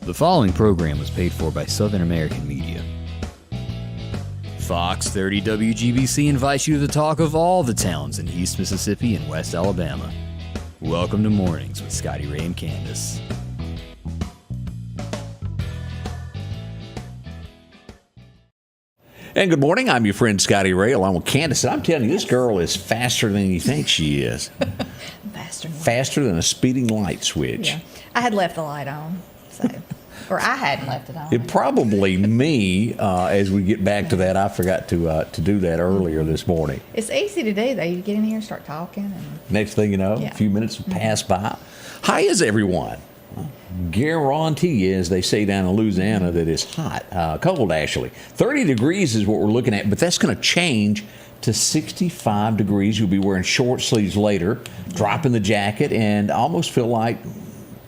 The following program was paid for by Southern American Media. Fox 30 WGBC invites you to the talk of all the towns in East Mississippi and West Alabama. Welcome to Mornings with Scotty, Ray, and Candace. And good morning. I'm your friend Scotty Ray, along with Candace. And I'm telling you, this girl is faster than you think she is. Faster than a speeding light switch. Yeah. I had left the light on, or I hadn't left it on. It probably me, as we get back to that, I forgot to do that earlier this morning. It's easy to do, though. You get in here and start talking. And Next thing you know, a few minutes will pass by. How is everyone? Guarantee, as they say down in Louisiana, that it's hot, cold actually. 30 degrees is what we're looking at, but that's going to change to 65 degrees. You'll be wearing short sleeves later, dropping the jacket, and almost feel like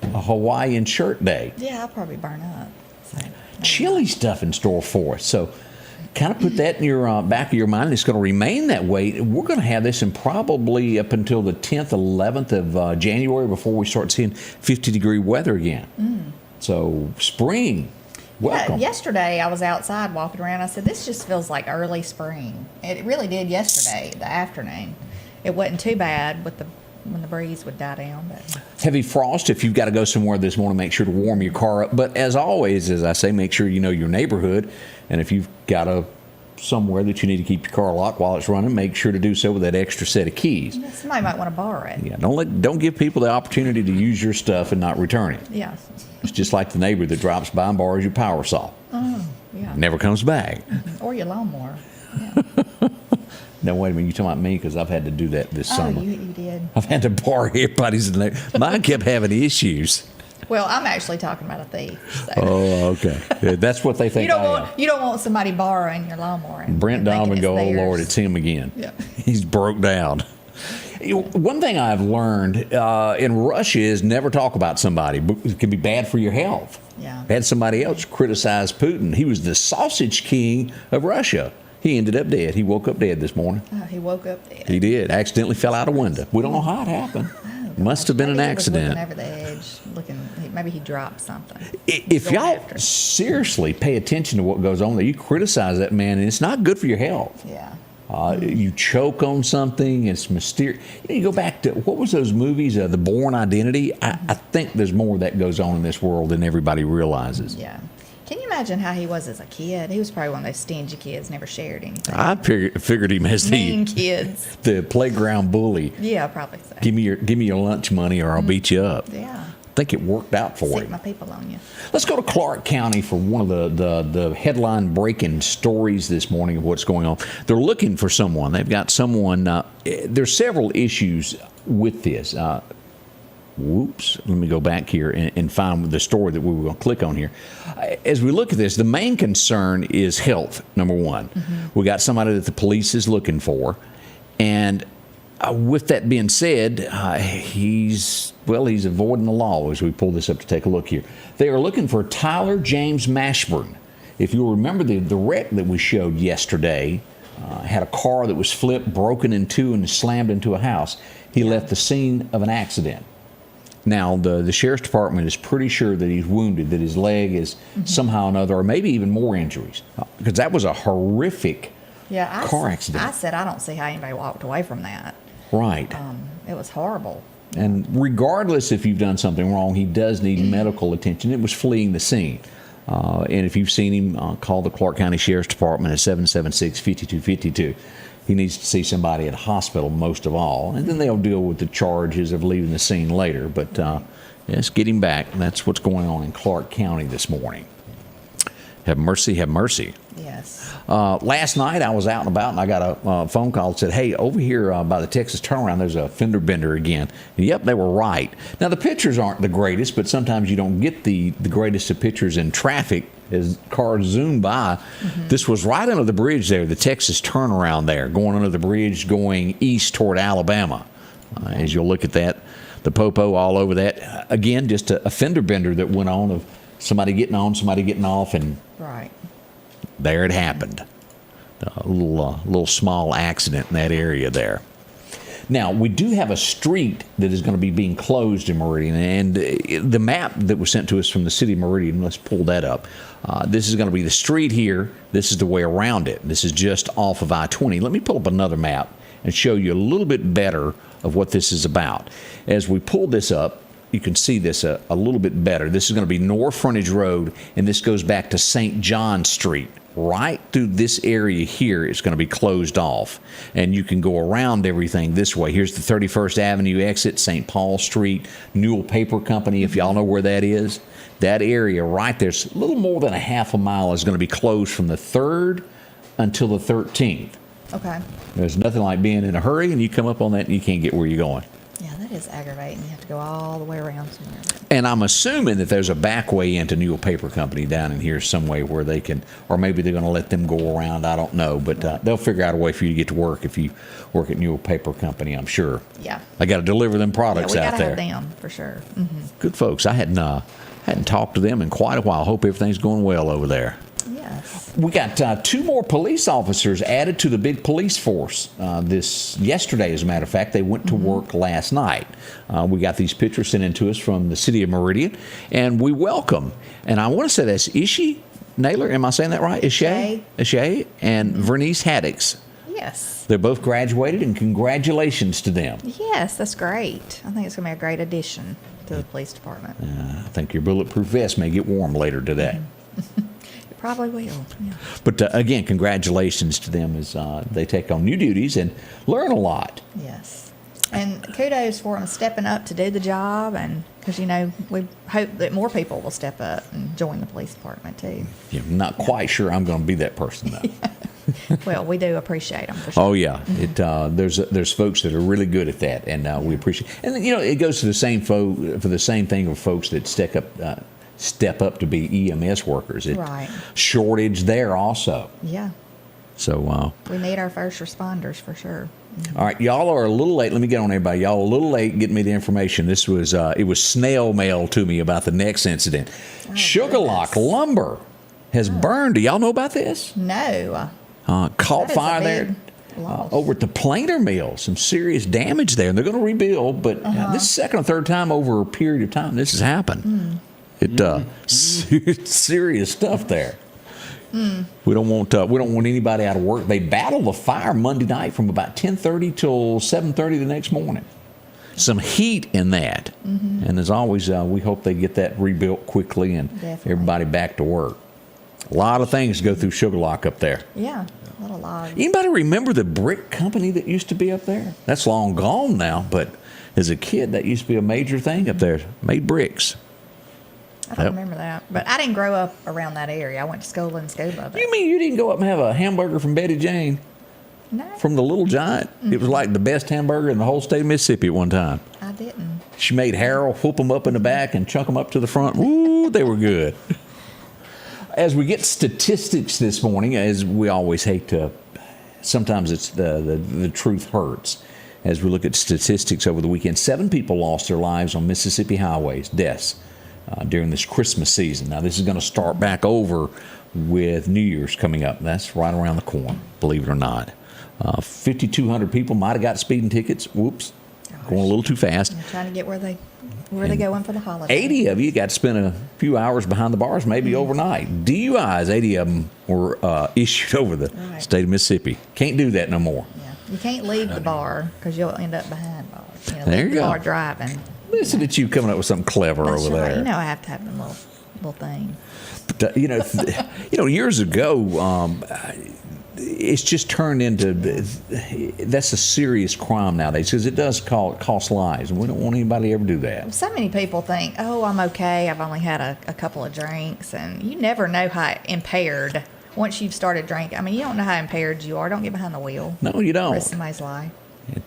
a Hawaiian shirt day. Yeah, I'll probably burn up. So, chilly stuff in store for us. So kind of put that in your back of your mind. It's going to remain that way. We're going to have this in probably up until the 10th, 11th of January before we start seeing 50-degree weather again. So spring, welcome. Yeah, yesterday I was outside walking around. I said, this just feels like early spring. It really did yesterday, the afternoon. It wasn't too bad with when the breeze would die down. But heavy frost. If you've got to go somewhere this morning, make sure to warm your car up. But as always, as I say, make sure you know your neighborhood. And if you've got somewhere that you need to keep your car locked while it's running, make sure to do so with that extra set of keys. Somebody might want to borrow it. Yeah, don't give people the opportunity to use your stuff and not return it. Yeah. It's just like the neighbor that drops by and borrows your power saw. Oh, yeah. Never comes back. Or your lawnmower. Yeah. Now, wait a minute. You're talking about me because I've had to do that this summer. Oh, you did. I've had to borrow everybody's. Mine kept having issues. Well, I'm actually talking about a thief. So. Oh, okay. That's what they think. You don't want somebody borrowing your lawnmower. Brent Donovan go, oh Lord, it's him again. Yeah. He's broke down. One thing I've learned in Russia is never talk about somebody. It can be bad for your health. Yeah. Had somebody else criticize Putin. He was the sausage king of Russia. He ended up dead. He woke up dead this morning. Oh, he woke up dead. He did. Accidentally fell out a window. We don't know how it happened. Must have been an accident. He was looking over the edge, maybe he dropped something. If y'all seriously pay attention to what goes on there, you criticize that man, and it's not good for your health. Yeah. You choke on something, it's mysterious. You go back to, what was those movies, The Bourne Identity? I think there's more that goes on in this world than everybody realizes. Yeah. Can you imagine how he was as a kid? He was probably one of those stingy kids, never shared anything. I figured him as mean kids. The playground bully. Yeah, probably so. Give me your lunch money or I'll beat you up. Yeah. I think it worked out for him. Sick my people on you. Let's go to Clarke County for one of the headline-breaking stories this morning of what's going on. They're looking for someone. They've got someone. There's several issues with this. Let me go back here and find the story that we were going to click on here. As we look at this, the main concern is health, number one. We got somebody that the police is looking for. And with that being said, he's avoiding the law as we pull this up to take a look here. They are looking for Tyler James Mashburn. If you'll remember the wreck that we showed yesterday, had a car that was flipped, broken in two, and slammed into a house. He left the scene of an accident. Now, the sheriff's department is pretty sure that he's wounded, that his leg is somehow or another, or maybe even more injuries, because that was a horrific car accident. I said I don't see how anybody walked away from that. Right. It was horrible. And regardless if you've done something wrong, he does need medical attention. It was fleeing the scene. And if you've seen him, call the Clarke County Sheriff's Department at 776-5252. He needs to see somebody at a hospital most of all, and then they'll deal with the charges of leaving the scene later. But yes, get him back. That's what's going on in Clarke County this morning. Have mercy, have mercy. Yes. Last night I was out and about, and I got a phone call that said, hey, over here by the Texas turnaround, there's a fender bender again. And yep, they were right. Now, the pictures aren't the greatest, but sometimes you don't get the greatest of pictures in traffic as cars zoom by. This was right under the bridge there, the Texas turnaround there, going under the bridge, going east toward Alabama. As you'll look at that, the popo all over that. Again, just a fender bender that went on of somebody getting on, somebody getting off, and right there it happened. A little small accident in that area there. Now, we do have a street that is going to be being closed in Meridian, and the map that was sent to us from the city of Meridian, let's pull that up. This is going to be the street here. This is the way around it. This is just off of I-20. Let me pull up another map and show you a little bit better of what this is about. As we pull this up, you can see this a little bit better. This is going to be North Frontage Road, and this goes back to St. John Street. Right through this area here, it's going to be closed off, and you can go around everything this way. Here's the 31st Avenue exit, St. Paul Street, Newell Paper Company, if y'all know where that is. That area right there's a little more than a half a mile is going to be closed from the 3rd until the 13th. Okay. There's nothing like being in a hurry, and you come up on that, and you can't get where you're going. Yeah, that is aggravating. You have to go all the way around somewhere. And I'm assuming that there's a back way into Newell Paper Company down in here some way where they can, or maybe they're going to let them go around. I don't know, but they'll figure out a way for you to get to work if you work at Newell Paper Company, I'm sure. Yeah. I got to deliver them products we out gotta there. have them for sure. Mm-hmm. Good folks. I hadn't talked to them in quite a while. Hope everything's going well over there. Yes. We got 2 more police officers added to the big police force yesterday, as a matter of fact. They went to work last night. We got these pictures sent in to us from the city of Meridian, and we welcome, and I want to say that's Ishi Naylor, am I saying that right? Ishay and Vernice Haddix. Yes. They're both graduated, and congratulations to them. Yes, that's great. I think it's going to be a great addition to the police department. I think your bulletproof vest may get warm later today. It probably will. Yeah. But again, congratulations to them as they take on new duties and learn a lot. Yes. And kudos for them stepping up to do the job, and because, we hope that more people will step up and join the police department too. Yeah, I'm not quite sure I'm going to be that person, though. Well, we do appreciate them for sure. Oh, yeah. There's folks that are really good at that, and we appreciate it. And, it goes to the same for the same thing of folks that step up to be EMS workers. Right. Shortage there also. Yeah. So we need our first responders for sure. All right, y'all are a little late. Let me get on everybody. Y'all a little late getting me the information. This was it was snail mail to me about the next incident. Sugarlock lumber has burned. Do y'all know about this? No. Caught fire there over at the Planer Mill. Some serious damage there, and they're going to rebuild. But this is second or third time over a period of time this has happened. Serious stuff there. We don't want anybody out of work. They battled the fire Monday night from about 10:30 till 7:30 the next morning. Some heat in that, and as always, we hope they get that rebuilt quickly and everybody back to work. A lot of things go through Sugarlock up there. Yeah, a lot of logs. Anybody remember the brick company that used to be up there? That's long gone now, but as a kid, that used to be a major thing up there. Made bricks. I don't remember that. But I didn't grow up around that area. I went to school in Scuba. You mean you didn't go up and have a hamburger from Betty Jane? No. From the Little Giant? It was like the best hamburger in the whole state of Mississippi at one time. I didn't. She made Harold whoop them up in the back and chunk them up to the front. Ooh, they were good. As we get statistics this morning, as we always hate to, sometimes it's the truth hurts. As we look at statistics over the weekend, 7 people lost their lives on Mississippi highways, deaths. During this Christmas season. Now, this is going to start back over with New Year's coming up. That's right around the corner, believe it or not. 5,200 people might have got speeding tickets. Whoops, going a little too fast. I'm trying to get where they going for the holiday. 80 of you got to spend a few hours behind the bars, maybe overnight. DUIs, 80 of them were issued over the state of Mississippi. Can't do that no more. Yeah. You can't leave the bar because you'll end up behind bars. There you go. Bar driving. Listen at you coming up with something clever That's over right. there. I have to have the little thing. But, years ago, it's just turned into that's a serious crime nowadays because it does cost lives, and we don't want anybody to ever do that. So many people think, "Oh, I'm okay. I've only had a couple of drinks," and you never know how impaired. Once you've started drinking, you don't know how impaired you are. Don't get behind the wheel. No, you don't. Risk somebody's life.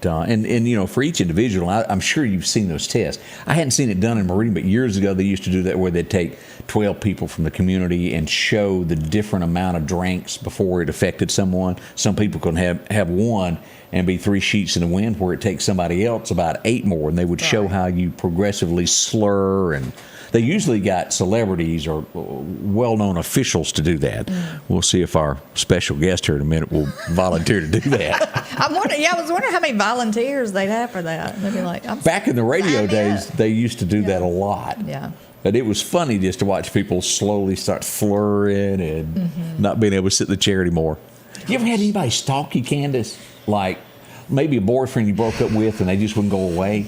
And for each individual, I'm sure you've seen those tests. I hadn't seen it done in Meridian, but years ago they used to do that where they'd take 12 people from the community and show the different amount of drinks before it affected someone. Some people can have one and be 3 sheets in the wind, where it takes somebody else about 8 more, and they would show how you progressively slur and They usually got celebrities or well-known officials to do that. We'll see if our special guest here in a minute will volunteer to do that. I was wondering how many volunteers they'd have for that. They'd be like, Back in the radio sign me days, up. they used to do that a lot. Yeah. But it was funny just to watch people slowly start flurrying and not being able to sit in the chair anymore. You ever had anybody stalk you, Candace? Like maybe a boyfriend you broke up with and they just wouldn't go away?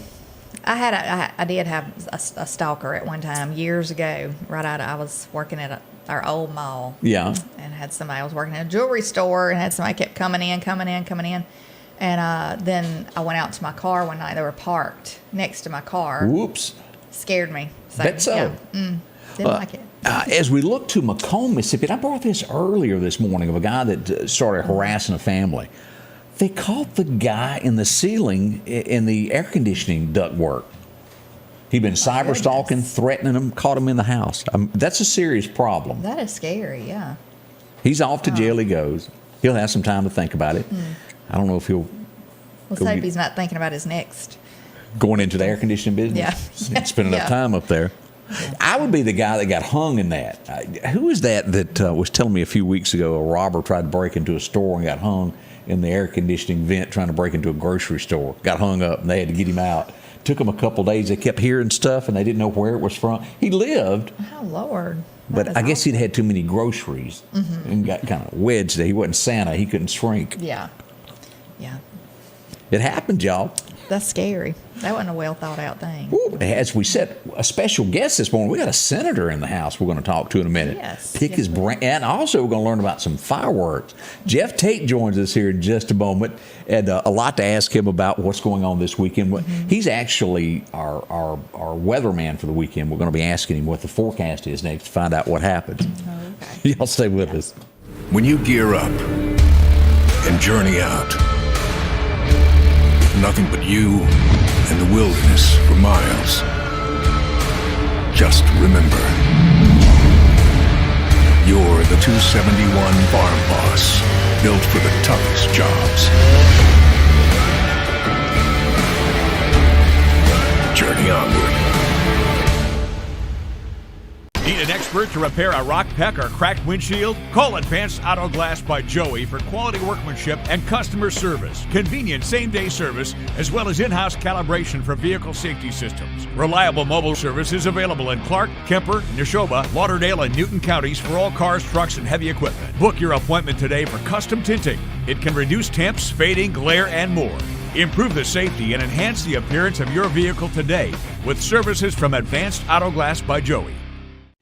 I did have a stalker at one time years ago. I was working at our old mall. Yeah. And had somebody. I was working at a jewelry store and had somebody kept coming in. And then I went out to my car one night. They were parked next to my car. Whoops. Scared me. That's so. Yeah, didn't like it. As we look to Macomb, Mississippi, and I brought this earlier this morning of a guy that started harassing a family. They caught the guy in the ceiling in the air conditioning ductwork. He'd been cyber stalking, threatening him, caught him in the house. That's a serious problem. That is scary, yeah. He's off to jail he goes. He'll have some time to think about it. I don't know if he'll... Let's hope he's not thinking about his next. Going into the air conditioning business? Yeah. Spend enough time up there. Yeah. I would be the guy that got hung in that. Who was that was telling me a few weeks ago a robber tried to break into a store and got hung in the air conditioning vent trying to break into a grocery store. Got hung up and they had to get him out. Took them a couple days. They kept hearing stuff and they didn't know where it was from. He lived. Oh, Lord. But I guess he'd had too many groceries and got kind of wedged there. He wasn't Santa. He couldn't shrink. Yeah. Yeah. It happened, y'all. That's scary. That wasn't a well thought out thing. Ooh, as we said, a special guest this morning. We got a senator in the house we're going to talk to in a minute. Yes. Pick his brain. And also we're going to learn about some fireworks. Jeff Tate joins us here in just a moment. And a lot to ask him about what's going on this weekend. He's actually our weatherman for the weekend. We're going to be asking him what the forecast is next to find out what happens. Okay. Y'all stay with us. When you gear up and journey out, nothing but you and the wilderness for miles. Just remember, you're the 271 Farm Boss, built for the toughest jobs. Journey onward. Need an expert to repair a rock peck or cracked windshield? Call Advanced Auto Glass by Joey for quality workmanship and customer service. Convenient same-day service, as well as in-house calibration for vehicle safety systems. Reliable mobile service is available in Clarke, Kemper, Neshoba, Lauderdale, and Newton counties for all cars, trucks, and heavy equipment. Book your appointment today for custom tinting. It can reduce temps, fading, glare, and more. Improve the safety and enhance the appearance of your vehicle today with services from Advanced Auto Glass by Joey.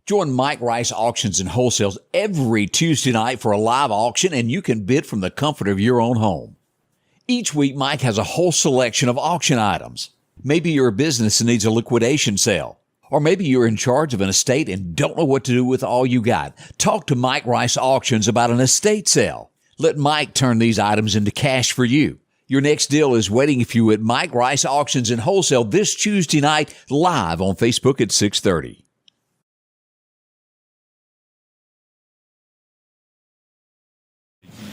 Join Mike Rice Auctions and Wholesales every Tuesday night for a live auction, and you can bid from the comfort of your own home. Each week, Mike has a whole selection of auction items. Maybe you're a business that needs a liquidation sale. Or maybe you're in charge of an estate and don't know what to do with all you got. Talk to Mike Rice Auctions about an estate sale. Let Mike turn these items into cash for you. Your next deal is waiting for you at Mike Rice Auctions and Wholesale this Tuesday night, live on Facebook at 6:30.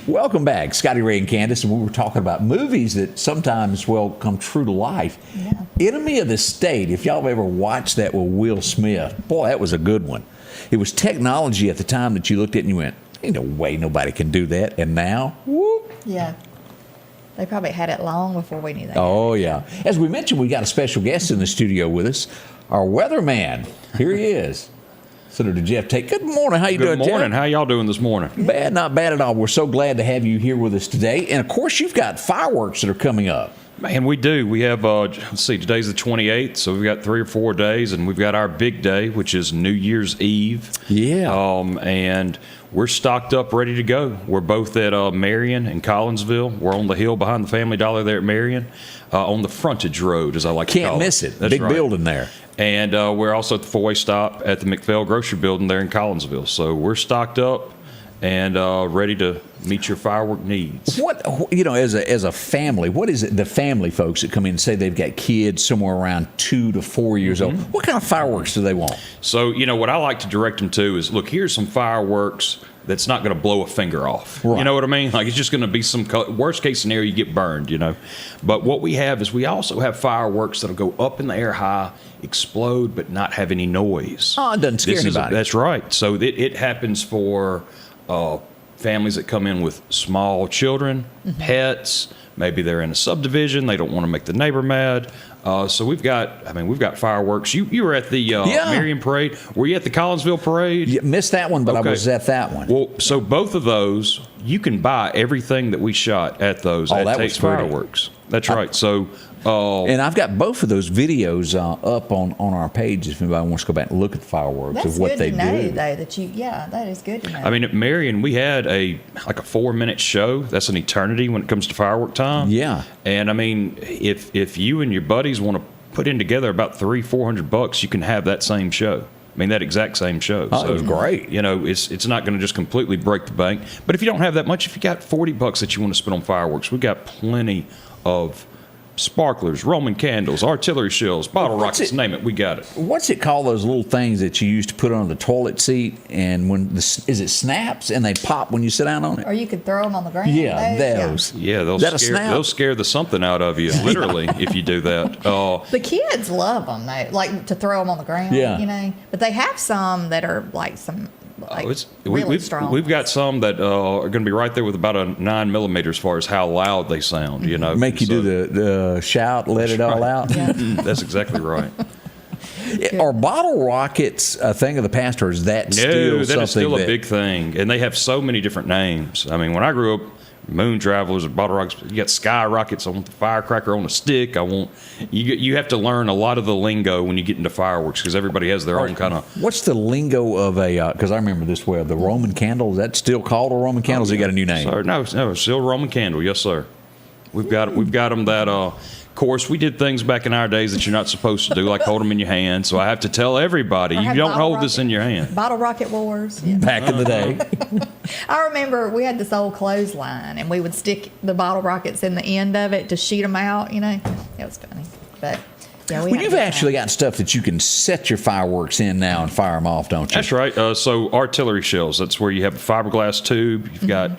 Welcome back, Scotty, Ray, and Candace, and we were talking about movies that sometimes, come true to life. Yeah. Enemy of the State, if y'all have ever watched that with Will Smith, boy, that was a good one. It was technology at the time that you looked at and you went, ain't no way nobody can do that. And now, whoop. Yeah. They probably had it long before we knew that. Oh, yeah. As we mentioned, we got a special guest in the studio with us, our weatherman. Here he is. Senator Jeff Tate. Good morning. How you doing, Jeff? Good morning. How y'all doing this morning? Bad, not bad at all. We're so glad to have you here with us today. And, of course, you've got fireworks that are coming up. Man, we do. We have, let's see, today's the 28th, so we've got 3 or 4 days, and we've got our big day, which is New Year's Eve. Yeah. And we're stocked up, ready to go. We're both at Marion and Collinsville. We're on the hill behind the Family Dollar there at Marion, on the frontage road, as I like to call it. Can't miss it. That's Big right. building there. And we're also at the 4-way stop at the McPhail Grocery Building there in Collinsville. So we're stocked up, and ready to meet your firework needs. What, as a family, what is it, the family folks that come in and say they've got kids somewhere around 2 to 4 years old, what kind of fireworks do they want? So, what I like to direct them to is, look, here's some fireworks that's not going to blow a finger off. Right. You know what I mean? Like, it's just going to be some worst case scenario, you get burned, But what we have is we also have fireworks that'll go up in the air high, explode, but not have any noise. Oh, it doesn't scare anybody. That's right. So it happens for families that come in with small children, pets. Maybe they're in a subdivision. They don't want to make the neighbor mad. So we've got fireworks. You were at the Marion Parade. Were you at the Collinsville Parade? Yeah, missed that one, but Okay. I was at that one. Well, so both of those, you can buy everything that we shot at those at that was Tate's pretty. Fireworks. That's right. So, and I've got both of those videos up on our page if anybody wants to go back and look at the fireworks That's of what good they to know, do. though, that is good to know. I mean, at Marion, we had a 4-minute show. That's an eternity when it comes to firework time. Yeah. And I mean, if you and your buddies want to put in together about $300-400, you can have that same show. I mean, that exact same show. Oh, it was great. It's not going to just completely break the bank. But if you don't have that much, if you got $40 that you want to spend on fireworks, we got plenty of sparklers, Roman candles, artillery shells, bottle rockets, name it, we got it. What's it called, those little things that you use to put under the toilet seat, and is it snaps and they pop when you sit down on it? Or you could throw them on the ground. Yeah, those. Yeah, Is that a snap? they'll scare the something out of you, literally, if you do that. The kids love them, though, like to throw them on the ground. Yeah. But they have some that are like some really strong. We've got some that are going to be right there with about a 9mm as far as how loud they sound. Make you do the shout, let it all out. Yeah. That's exactly right. Are bottle rockets a thing of the past, or is that still No, something that is still a big thing, and they have so many different names. I mean, when I grew up, moon travelers or bottle rockets, you got sky rockets. I want the firecracker on a stick. You have to learn a lot of the lingo when you get into fireworks because everybody has their own kind of. What's the lingo of because I remember this well, the Roman candle, is that still called a Roman candle? Has it got a new name? Sorry, no, it's still Roman candle. Yes, sir. We've got them that. Of course, we did things back in our days that you're not supposed to do, like hold them in your hand. So I have to tell everybody, Or you have don't bottle hold this in your hand. Bottle rocket wars. Yeah. Back in the day. I remember we had this old clothesline, and we would stick the bottle rockets in the end of it to shoot them out. It was funny, but yeah, Well, you've actually got stuff that you can set your fireworks in now and fire them off, don't you? That's right. So artillery shells, that's where you have a fiberglass tube. You've got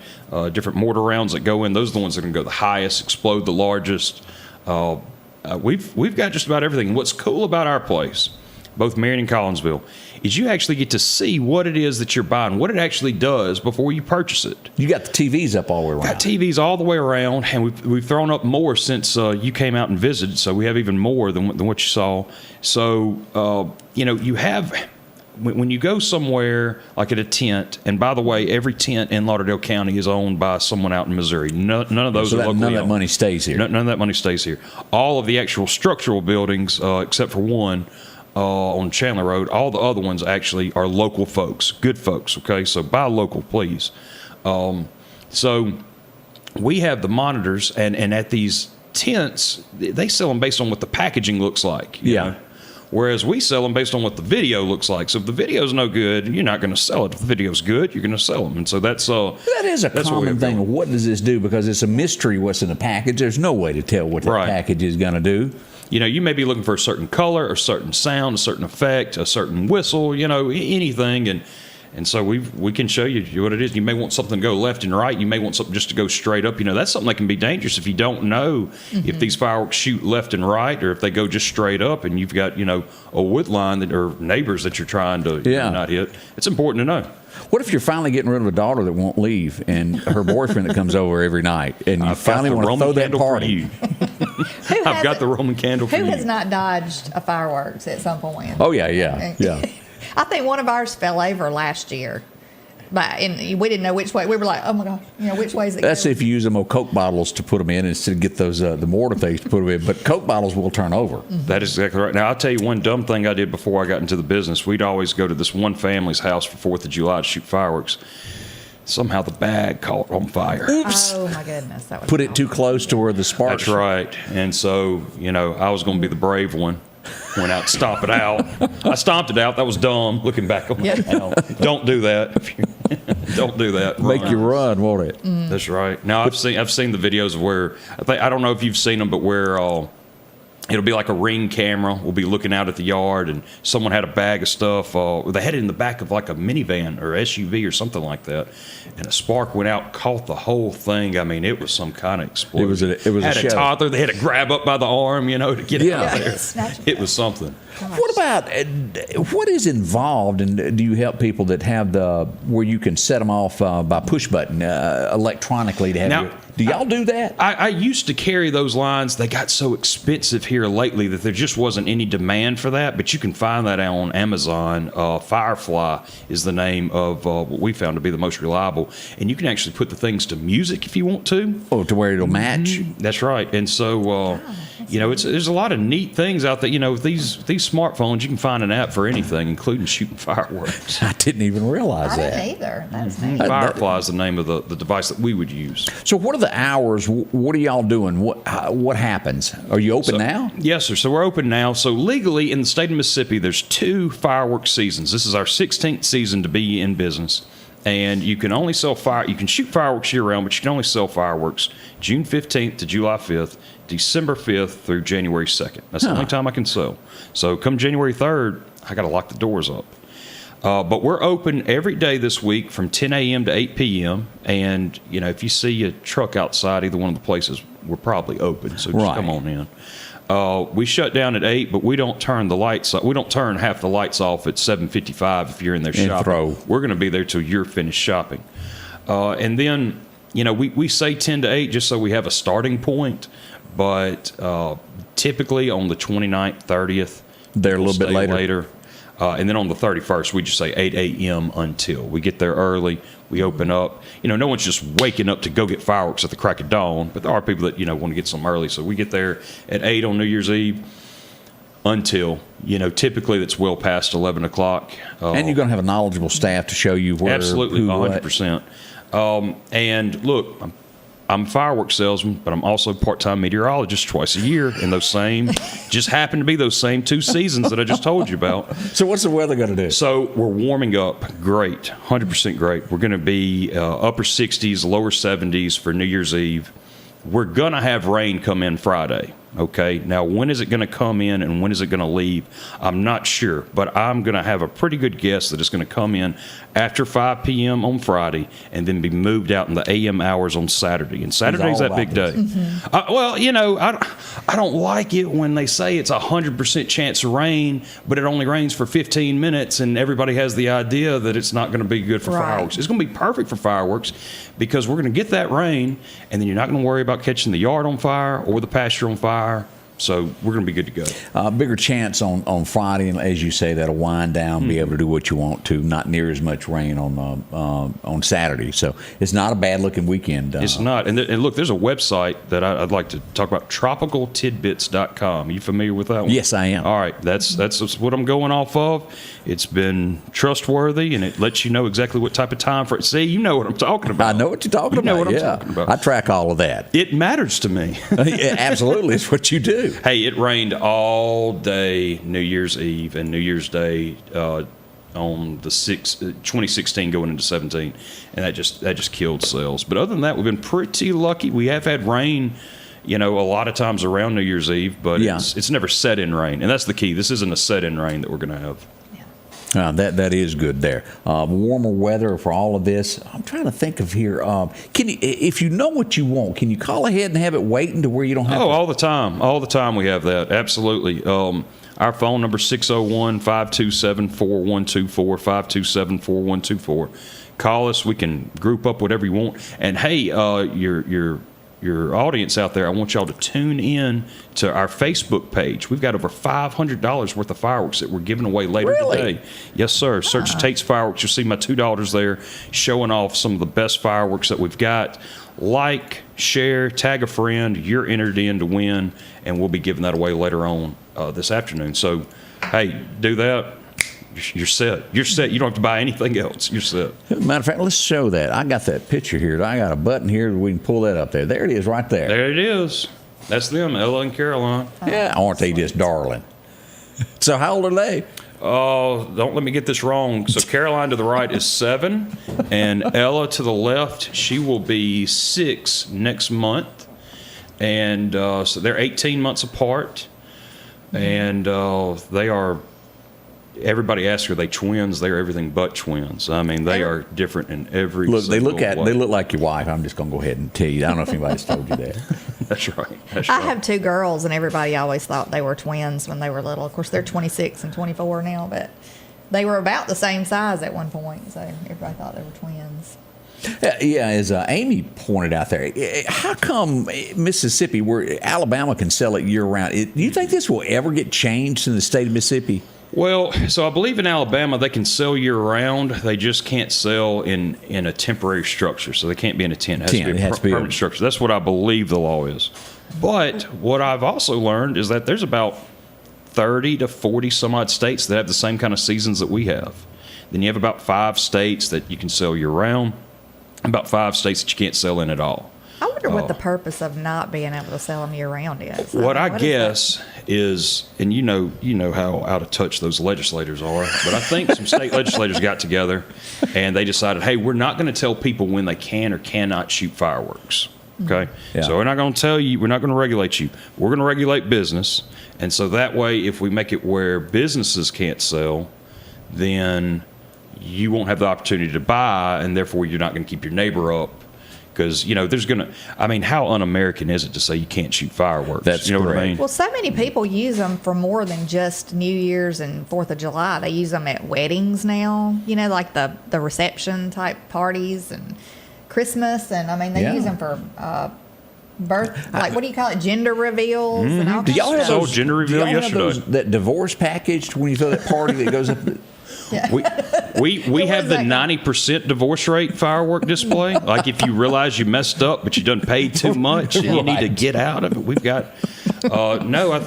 different mortar rounds that go in. Those are the ones that are going to go the highest, explode the largest. We've got just about everything. What's cool about our place, both Marion and Collinsville, is you actually get to see what it is that you're buying, what it actually does before you purchase it. You got the TVs up all the way around. Got TVs all the way around, and we've thrown up more since you came out and visited, so we have even more than what you saw. So, you have... When you go somewhere like at a tent, and by the way, every tent in Lauderdale County is owned by someone out in Missouri. None of those are locally none of that owned. money stays here. None of that money stays here. All of the actual structural buildings, except for one on Chandler Road, all the other ones actually are local folks, good folks. Okay, so buy local, please. So we have the monitors, and at these tents, they sell them based on what the packaging looks like. you know? Whereas we sell them based on what the video looks like. So if the video's no good, you're not going to sell it. If the video's good, you're going to sell them. And so that's that is a common thing. What does this do? Because it's a mystery what's in the package. There's no way to tell what the package is going to do. You may be looking for a certain color, a certain sound, a certain effect, a certain whistle, anything. And so we can show you what it is. You may want something to go left and right. You may want something just to go straight up. That's something that can be dangerous if you don't know if these fireworks shoot left and right or if they go just straight up and you've got, a wood line or neighbors that you're trying to not hit. It's important to know. What if you're finally getting rid of a daughter that won't leave and her boyfriend that comes over every night and you finally want to throw that party? I've got the Roman candle for you. Who has not dodged a fireworks at some point? Oh, yeah. I think one of ours fell over last year. And we didn't know which way. We were like, oh my gosh, which way is it That's going? if you use them old Coke bottles to put them in instead of get those the mortar things to put them in. But Coke bottles will turn over. That is exactly right. Now, I'll tell you one dumb thing I did before I got into the business. We'd always go to this one family's house for 4th of July to shoot fireworks. Somehow the bag caught on fire. Oops. Oh my goodness. That was Put it too close to where the sparks. That's right. And so, I was going to be the brave one. Went out to stomp it out. I stomped it out. That was dumb, looking back on it now. Don't do that. Don't do that. Make you run, won't it? That's right. Now I've seen the videos of where I don't know if you've seen them, but where it'll be like a Ring camera. We'll be looking out at the yard, and someone had a bag of stuff. They had it in the back of like a minivan or SUV or something like that, and a spark went out, caught the whole thing. I mean, it was some kind of explosion. It was had a a show. toddler. They had to grab up by the arm, to get out of there. Snatch It was something. What about what is involved, and do you help people that have where you can set them off by push button electronically to have Now, do y'all do that? I used to carry those lines. They got so expensive here lately that there just wasn't any demand for that. But you can find that on Amazon. Firefly is the name of what we found to be the most reliable. And you can actually put the things to music if you want to. Oh, to where it'll match? That's right. And so, there's a lot of neat things out there. With these smartphones, you can find an app for anything, including shooting fireworks. I didn't even realize I that. didn't either. That's neat. Firefly is the name of the device that we would use. So what are the hours? What are y'all doing? What happens? Are you open now? Yes, sir. So we're open now. So legally in the state of Mississippi, there's 2 fireworks seasons. This is our 16th season to be in business. And you can only sell you can shoot fireworks year round, but you can only sell fireworks June 15th to July 5th, December 5th through January 2nd. That's the only time I can sell. So come January 3rd, I got to lock the doors up. But we're open every day this week from 10 a.m. to 8 p.m. And, if you see a truck outside either one of the places, we're probably open. So just come on in. We shut down at 8, but we don't turn the lights off. We don't turn half the lights off at 7:55 if you're in there shopping. We're going to be there till you're finished shopping. And then, we say 10 to 8 just so we have a starting point. But typically on the 29th, 30th, they're a little bit later. And then on the 31st, we just say 8 a.m. until. We get there early. We open up. No one's just waking up to go get fireworks at the crack of dawn. But there are people that, want to get some early. So we get there at 8 on New Year's Eve until, typically it's well past 11 o'clock. And you're going to have a knowledgeable staff to show you where. Absolutely, who, 100%. And look, I'm a fireworks salesman, but I'm also a part-time meteorologist twice a year in those just happen to be those same 2 seasons that I just told you about. So what's the weather going to do? So we're warming up great, 100% great. We're going to be upper 60s, lower 70s for New Year's Eve. We're going to have rain come in Friday. Okay, now when is it going to come in and when is it going to leave? I'm not sure, but I'm going to have a pretty good guess that it's going to come in after 5 p.m. on Friday and then be moved out in the a.m. hours on Saturday. And Saturday's that big day. I don't like it when they say it's 100% chance of rain, but it only rains for 15 minutes and everybody has the idea that it's not going to be good for fireworks. It's going to be perfect for fireworks because we're going to get that rain and then you're not going to worry about catching the yard on fire or the pasture on fire. So we're going to be good to go. Bigger chance on Friday, and as you say, that'll wind down, be able to do what you want to. Not near as much rain on Saturday. So it's not a bad looking weekend. It's not. And look, there's a website that I'd like to talk about, tropicaltidbits.com. Are you familiar with that one? Yes, I am. All right, that's what I'm going off of. It's been trustworthy, and it lets you know exactly what type of time for it. See, you know what I'm talking about. I know what you're talking about. You know what I'm talking about. I track all of that. It matters to me. Yeah, absolutely, it's what you do. Hey, it rained all day New Year's Eve and New Year's Day on the 2016 going into 17, and that just killed sales. But other than that, we've been pretty lucky. We have had rain, a lot of times around New Year's Eve, but it's never set in rain, and that's the key. This isn't a set in rain that we're going to have. That is good there. Warmer weather for all of this. I'm trying to think of here. Can you, if you know what you want, can you call ahead and have it waiting to where you don't have? All the time. All the time we have that. Absolutely. Our phone number 601-527-4124, 527-4124. Call us. We can group up whatever you want. And hey, your audience out there, I want y'all to tune in to our Facebook page. We've got over $500 worth of fireworks that we're giving away later today. Yes, sir. Search Tate's Fireworks. You'll see my $2 there showing off some of the best fireworks that we've got. Like, share, tag a friend. You're entered in to win, and we'll be giving that away later on this afternoon. So, hey, do that. You're set. You're set. You don't have to buy anything else. You're set. Matter of fact, let's show that. I got that picture here. I got a button here. We can pull that up there. There it is right there. There it is. That's them, Ella and Caroline. Yeah, aren't they just darling? So how old are they? Don't let me get this wrong. So Caroline to the right is 7, and Ella to the left, she will be 6 next month. And so they're 18 months apart, and they are. Everybody asks, are they twins? They are everything but twins. I mean, they are different in every. Look, they look way. like your wife. I'm just going to go ahead and tell you. I don't know if anybody's told you that. That's right. I have 2 girls, and everybody always thought they were twins when they were little. Of course, they're 26 and 24 now, but they were about the same size at one point, so everybody thought they were twins. Yeah, as Amy pointed out there, how come Mississippi, where Alabama can sell it year-round, do you think this will ever get changed in the state of Mississippi? Well, so I believe in Alabama they can sell year-round. They just can't sell in a temporary structure, so they can't be in a tent. It has to be a permanent structure. That's what I believe the law is. But what I've also learned is that there's about 30 to 40 some odd states that have the same kind of seasons that we have. Then you have about 5 states that you can sell year-round, about 5 states that you can't sell in at all. I wonder what the purpose of not being able to sell them year-round is. What I guess is, and you know how out of touch those legislators are, but I think some state legislators got together and they decided, hey, we're not going to tell people when they can or cannot shoot fireworks. Okay? Yeah. So we're not going to tell you, we're not going to regulate you. We're going to regulate business. And so that way, if we make it where businesses can't sell, then you won't have the opportunity to buy, and therefore you're not going to keep your neighbor up. Because, there's going to, how un-American is it to say you can't shoot fireworks? That's what I correct. mean? Well, so many people use them for more than just New Year's and 4th of July. They use them at weddings now, like the reception type parties and Christmas. And, they use them for birth, what do you call it, gender reveals and all Do y'all have So those, gender reveal do y'all yesterday. Have that divorce package when you throw that party that goes up? We have the 90% divorce rate firework display. Like if you realize you messed up, but you done paid too much and you need to get out of it. We've got, no, I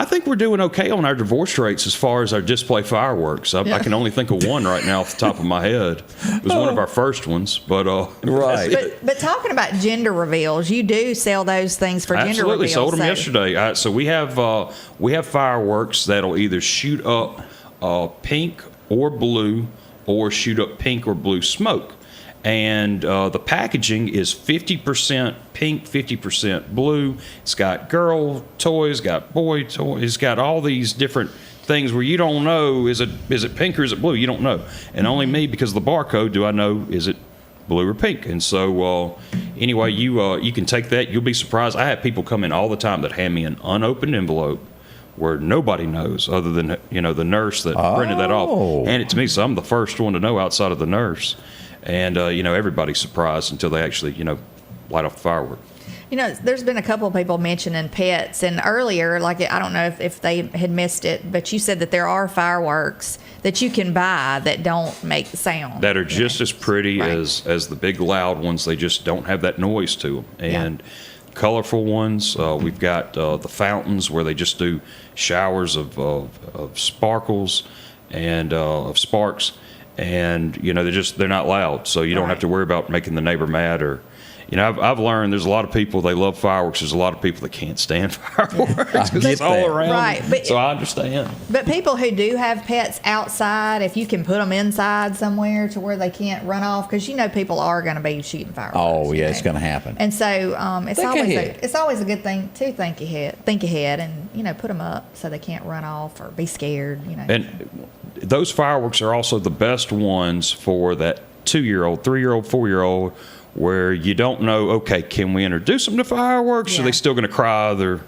think we're doing okay on our divorce rates as far as our display fireworks. I can only think of one right now off the top of my head. It was one of our first ones, but Right. But talking about gender reveals, you do sell those things for gender absolutely reveals. sold them yesterday. So we have fireworks that'll either shoot up pink or blue, or shoot up pink or blue smoke. And the packaging is 50% pink, 50% blue. It's got girl toys, got boy toys. It's got all these different things where you don't know, is it pink or is it blue? You don't know. And only me, because of the barcode, do I know, is it blue or pink? And so anyway, you can take that. You'll be surprised. I have people come in all the time that hand me an unopened envelope where nobody knows other than the nurse that printed that off. Hand it to me, so I'm the first one to know outside of the nurse. And everybody's surprised until they actually light off the firework. There's been a couple of people mentioning pets, and earlier, I don't know if they had missed it, but you said that there are fireworks that you can buy that don't make sound. That are just as pretty Right. as the big loud ones. They just don't have that noise to them. And colorful ones, we've got the fountains where they just do showers of sparkles and of sparks. And they're not loud, so you don't have to worry about making the neighbor mad. Or I've learned there's a lot of people, they love fireworks. There's a lot of people that can't stand fireworks because it's all around. Right, so I understand. But people who do have pets outside, if you can put them inside somewhere to where they can't run off, because people are going to be shooting fireworks. Oh yeah, it's going to happen. And so it's Think always a good thing to think ahead, and put them up so they can't run off or be scared. And those fireworks are also the best ones for that 2-year-old, 3-year-old, 4-year-old, where you don't know, okay, can we introduce them to fireworks? Or are they still going to cry their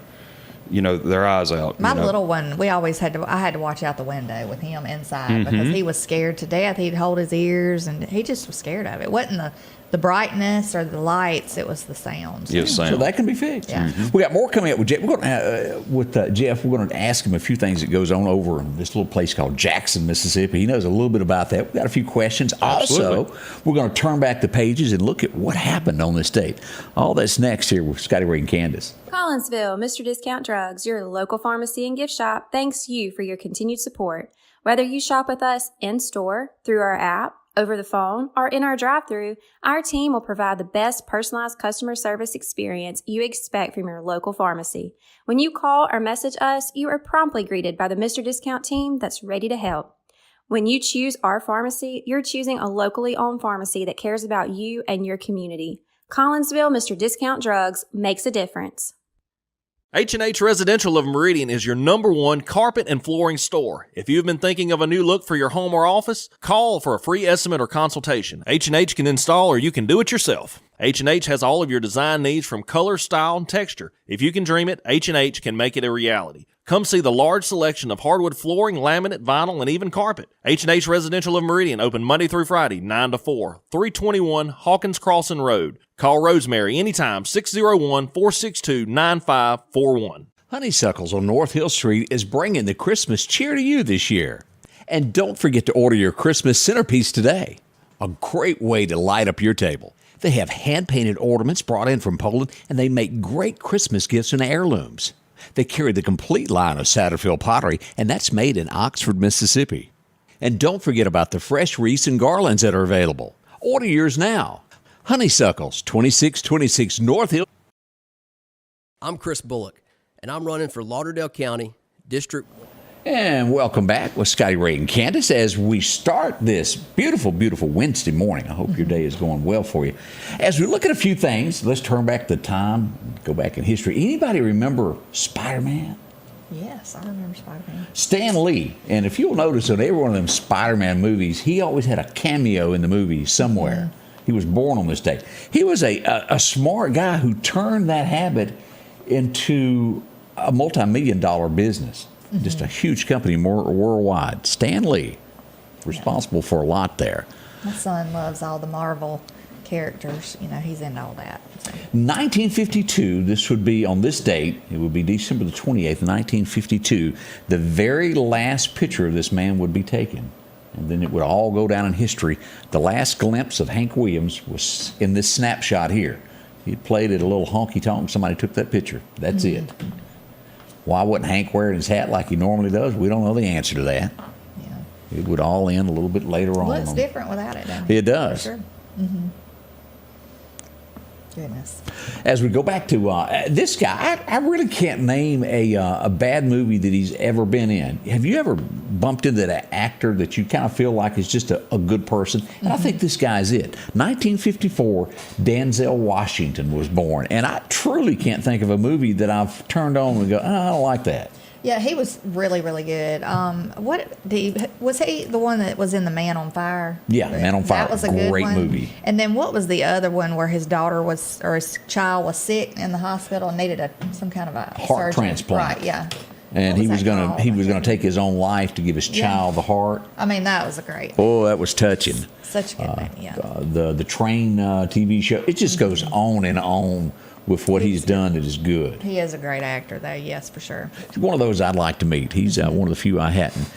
eyes out? My little one, I had to watch out the window with him inside because he was scared to death. He'd hold his ears, and he just was scared of it. It wasn't the brightness or the lights, it was the sounds. Yes, So that can be fixed. Yeah. We got more coming up with Jeff. We're going Jeff. We're going to ask him a few things that goes on over in this little place called Jackson, Mississippi. He knows a little bit about that. We've got a few questions. Absolutely. Also, we're going to turn back the pages and look at what happened on this date. All that's next here with Scotty, Ray, and Candace. Collinsville, Mr. Discount Drugs, your local pharmacy and gift shop, thanks you for your continued support. Whether you shop with us in store, through our app, Over the phone or in our drive-thru, our team will provide the best personalized customer service experience you expect from your local pharmacy. When you call or message us, you are promptly greeted by the Mr. Discount team that's ready to help. When you choose our pharmacy, you're choosing a locally owned pharmacy that cares about you and your community. Collinsville Mr. Discount Drugs makes a difference. H&H Residential of Meridian is your #1 carpet and flooring store. If you've been thinking of a new look for your home or office, call for a free estimate or consultation. H&H can install or you can do it yourself. H&H has all of your design needs from color, style, and texture. If you can dream it, H&H can make it a reality. Come see the large selection of hardwood flooring, laminate, vinyl, and even carpet. H&H Residential of Meridian, open Monday through Friday, 9 to 4, 321 Hawkins Crossing Road. Call Rosemary anytime, 601-462-9541. Honeysuckles on North Hill Street is bringing the Christmas cheer to you this year. And don't forget to order your Christmas centerpiece today. A great way to light up your table. They have hand-painted ornaments brought in from Poland, and they make great Christmas gifts and heirlooms. They carry the complete line of Satterfield pottery, and that's made in Oxford, Mississippi. And don't forget about the fresh wreaths and garlands that are available. Order yours now. Honeysuckles, 2626 North Hill. I'm Chris Bullock, and I'm running for Lauderdale County District. And welcome back with Scotty, Ray, and Candace as we start this beautiful, beautiful Wednesday morning. I hope your day is going well for you. As we look at a few things, let's turn back the time, go back in history. Anybody remember Spider-Man? Yes, I remember Spider-Man. Stan Lee. And if you'll notice on every one of them Spider-Man movies, he always had a cameo in the movie somewhere. Mm-hmm. He was born on this day. He was a smart guy who turned that habit into a multi-million-dollar business. Mm-hmm. Just a huge company worldwide. Stan Lee, responsible for a lot there. My son loves all the Marvel characters. You know, he's into all that. So. 1952, this would be on this date, it would be December the 28th, 1952, the very last picture of this man would be taken. And then it would all go down in history. The last glimpse of Hank Williams was in this snapshot here. He played at a little honky-tonk. Somebody took that picture. That's it. Why wouldn't Hank wear his hat like he normally does? We don't know the answer to that. Yeah. It would all end a little bit later on. Well, it's different without it, doesn't it? It does. For sure. Mm-hmm. Goodness. As we go back to this guy, I really can't name a bad movie that he's ever been in. Have you ever bumped into that actor that you kind of feel like is just a good person? And I think this guy's it. 1954, Denzel Washington was born. And I truly can't think of a movie that I've turned on and go, oh, I don't like that. Yeah, he was really, really good. Was he the one that was in The Man on Fire? Yeah, Man on Fire. That was a good great one. movie. And then what was the other one where his daughter was, or his child was sick in the hospital and needed some kind of a heart surgery? transplant. Right, yeah. And he was gonna take his own life to give his child the heart. I mean, that was a great. Oh, that was touching. Such a good thing. Yeah. The Train TV show. It just goes on and on with what he's done that is good. He is a great actor, though. Yes, for sure. He's one of those I'd like to meet. He's one of the few I hadn't.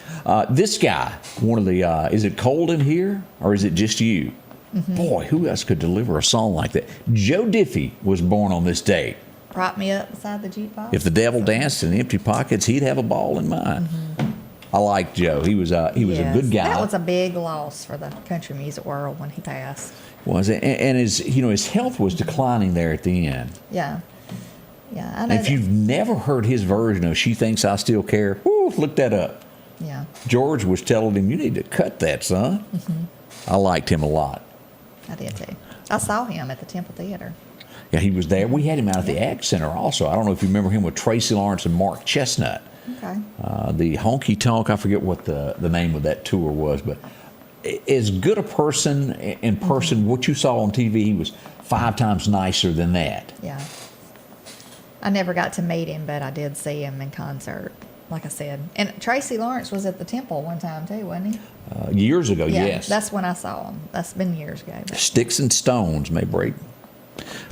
This guy, one of the, is it cold in here or is it just you? Mm-hmm. Boy, who else could deliver a song like that? Joe Diffie was born on this date. Prop me up beside the jukebox. If the devil danced in empty pockets, he'd have a ball in mine. Mm-hmm. I like Joe. He was a good guy. That was a big loss for the country music world when he passed. Was it? And his health was declining there at the end. Yeah. Yeah, I know. If you've never heard his version of She Thinks I Still Care, look that up. Yeah. George was telling him, you need to cut that, son. Mm-hmm. I liked him a lot. I did too. I saw him at the Temple Theater. Yeah, he was there. We had him out at the Ag Center also. I don't know if you remember him with Tracy Lawrence and Mark Chestnut. Okay. The Honky Tonk, I forget what the name of that tour was, but as good a person in person, mm-hmm. what you saw on TV, he was 5 times nicer than that. Yeah. I never got to meet him, but I did see him in concert, like I said. And Tracy Lawrence was at the Temple one time too, wasn't he? Years ago, yeah, yes. That's when I saw him. That's been years ago. But. Sticks and stones may break,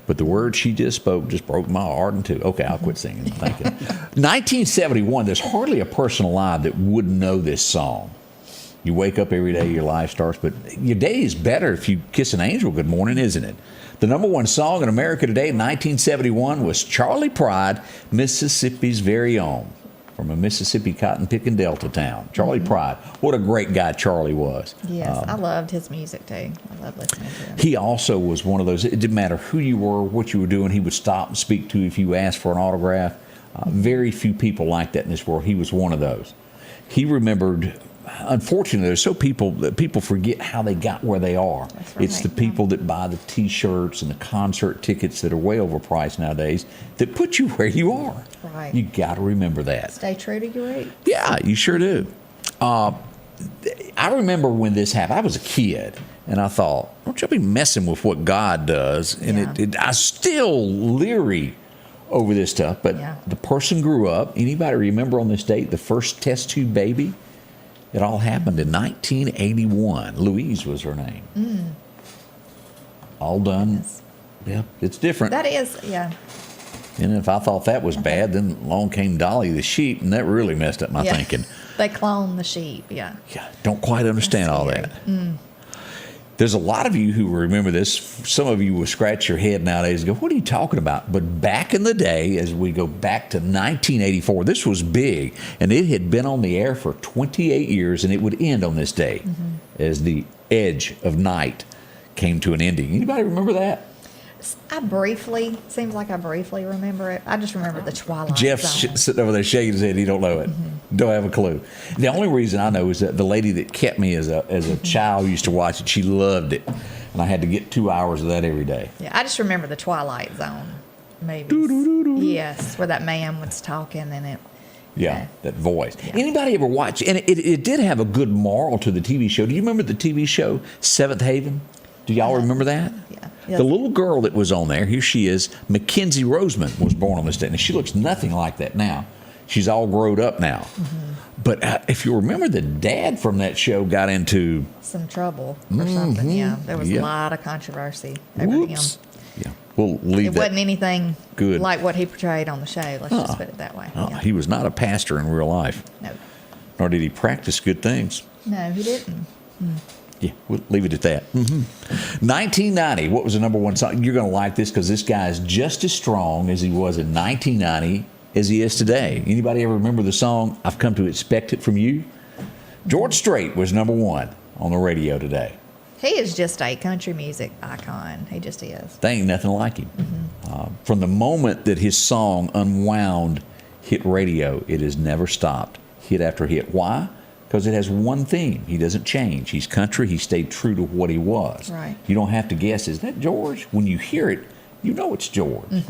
but the words she just spoke just broke my heart in two. Okay, I'll quit singing. Thank you. 1971, there's hardly a person alive that wouldn't know this song. You wake up every day, your life starts, but your day is better if you kiss an angel good morning, isn't it? The #1 song in America today in 1971 was Charlie Pride, Mississippi's Very Own. from a Mississippi cotton-picking Delta town. Charlie Pride. What a great guy Charlie was. Yes, I loved his music too. I love listening to him. He also was one of those, it didn't matter who you were, what you were doing, he would stop and speak to you if you asked for an autograph. Very few people like that in this world. He was one of those. He remembered, unfortunately, there's so people that people forget how they got where they are. That's right, It's the people that buy the T-shirts and the concert tickets that are way overpriced nowadays that put you where you are. Right. You got to remember that. Stay true to your roots. Yeah, you sure do. I remember when this happened. I was a kid, and I thought, don't you be messing with what God does. And I still leery over this stuff, but the person grew up. Anybody remember on this date the first test tube baby? It all happened in 1981. Louise was her name. All done. Yes. Yeah, it's different. That is, yeah. And if I thought that was bad, then along came Dolly the sheep, and that really messed up my thinking. They clone the sheep, yeah. Yeah, don't quite understand all that. There's a lot of you who remember this. Some of you will scratch your head nowadays and go, what are you talking about? But back in the day, as we go back to 1984, this was big, and it had been on the air for 28 years, and it would end on this day as the edge of night came to an ending. Anybody remember that? Seems like I briefly remember it. I just remember the Twilight Jeff's Zone. sitting over there shaking his head. He don't know it. Don't have a clue. The only reason I know is that the lady that kept me as a child used to watch it. She loved it, and I had to get 2 hours of that every day. Yeah, I just remember the Twilight Zone movies. Yes, where that man was talking and it. Yeah, that voice. Yeah. Anybody ever watch? And it did have a good moral to the TV show. Do you remember the TV show Seventh Haven? Do y'all remember that? Yeah. The little girl that was on there, here she is, Mackenzie Roseman was born on this day. And she looks nothing like that now. She's all grown up now. But if you remember, the dad from that show got into some trouble or something. Yeah, there was a lot of controversy over him. Yeah, we'll leave it. It wasn't anything good like what he portrayed on the show. Let's just put it that way. He was not a pastor in real life. No. Nor did he practice good things. No, he didn't. Yeah, we'll leave it at that. 1990, what was the number one song? You're going to like this because this guy is just as strong as he was in 1990 as he is today. Anybody ever remember the song, I've Come to Expect It From You? George Strait was number one on the radio today. He is just a country music icon. He just is. There ain't nothing like him. From the moment that his song Unwound hit radio, it has never stopped. Hit after hit. Why? Because it has one theme. He doesn't change. He's country. He stayed true to what he was. Right. You don't have to guess, is that George? When you hear it, you know it's George.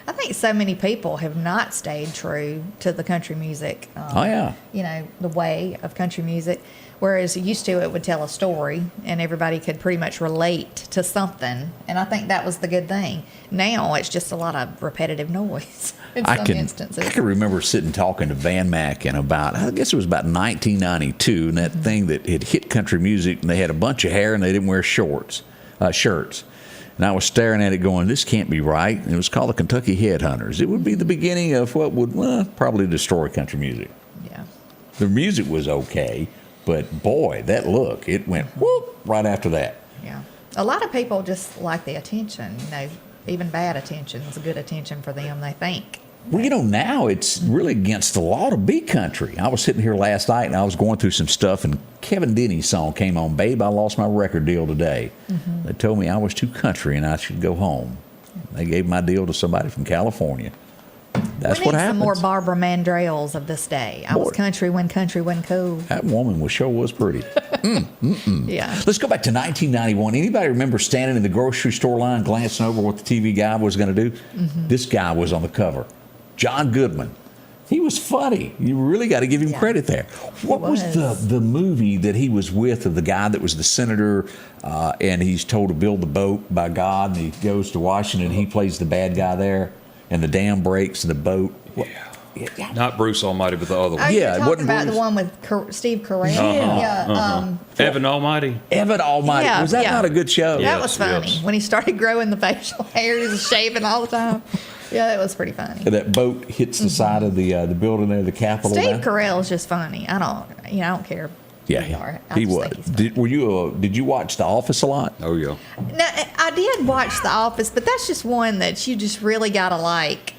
I think so many people have not stayed true to the country music. You know, the way of country music. Whereas used to, it would tell a story and everybody could pretty much relate to something. And I think that was the good thing. Now it's just a lot of repetitive noise in some instances. I can remember sitting talking to Van Mack in about, I guess it was about 1992, and that thing that had hit country music, and they had a bunch of hair and they didn't wear shirts. And I was staring at it going, this can't be right. And it was called the Kentucky Headhunters. It would be the beginning of what would probably destroy country music. Yeah. The music was okay, but boy, that look, it went whoop right after that. Yeah. A lot of people just like the attention, you know, even bad attention is good attention for them, they think. Well, you know, now it's really against the law to be country. I was sitting here last night and I was going through some stuff, and Kevin Denny's song came on, Babe, I Lost My Record Deal Today. They told me I was too country and I should go home. They gave my deal to somebody from California. That's what happens. We need some more Barbara Mandrells of this day. I was country when country wasn't cool. That woman sure was pretty. Yeah. Let's go back to 1991. Anybody remember standing in the grocery store line glancing over what the TV guy was going to do? This guy was on the cover. John Goodman. He was funny. You really got to give him credit there. What was the movie that he was with, of the guy that was the senator, and he's told to build the boat by God, and he goes to Washington, and he plays the bad guy there, and the dam breaks and the boat. Not Bruce Almighty, but the other one. You're talking about the one with Steve Carell. Evan Almighty. Evan Almighty. Was that not a good show? That was funny. When he started growing the facial hair, he was shaving all the time. Yeah, that was pretty funny. And that boat hits the side of the building there, the Capitol. Steve Carell is just funny. I don't care. Yeah, he was. Did you watch The Office a lot? Oh yeah. No, I did watch The Office, but that's just one that you just really gotta like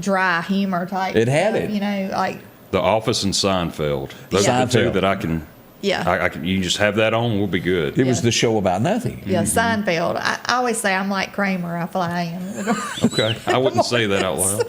dry humor type. It had stuff, it. You know, like. The Office and Seinfeld. Those Yeah. are the two Seinfeld. that I can. Yeah. I can. You can just have that on. We'll be good. It was the show about nothing. Yeah, Seinfeld. I always say I'm like Kramer. I fly in. Okay, I wouldn't say that out loud.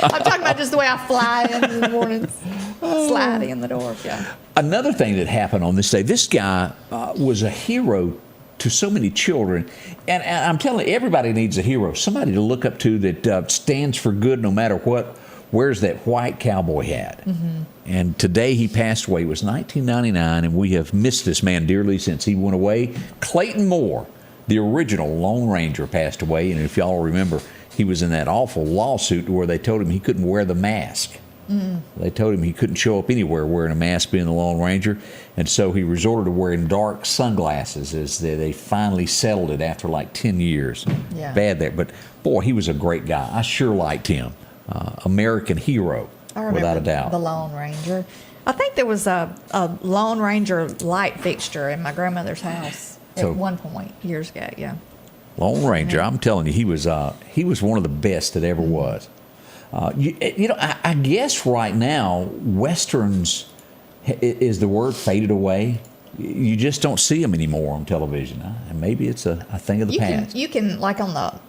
I'm talking about just the way I fly in the mornings, slide in the door. Yeah. Another thing that happened on this day, this guy was a hero to so many children. And I'm telling you, everybody needs a hero, somebody to look up to that stands for good no matter what, wears that white cowboy hat. Mm-hmm. And today he passed away. It was 1999, and we have missed this man dearly since he went away. Clayton Moore, the original Lone Ranger, passed away. And if y'all remember, he was in that awful lawsuit where they told him he couldn't wear the mask. Mm. They told him he couldn't show up anywhere wearing a mask being the Lone Ranger. And so he resorted to wearing dark sunglasses as they finally settled it after like 10 years. Yeah. Bad there. But, boy, he was a great guy. I sure liked him. American hero, I remember without a doubt. The Lone Ranger. I think there was a Lone Ranger light fixture in my grandmother's house at one point years ago. Yeah. Lone Ranger, I'm telling you, he was one of the best that ever was. You know, I guess right now, Westerns is the word faded away. You just don't see them anymore on television. And maybe it's a thing of the past. You can, like on the,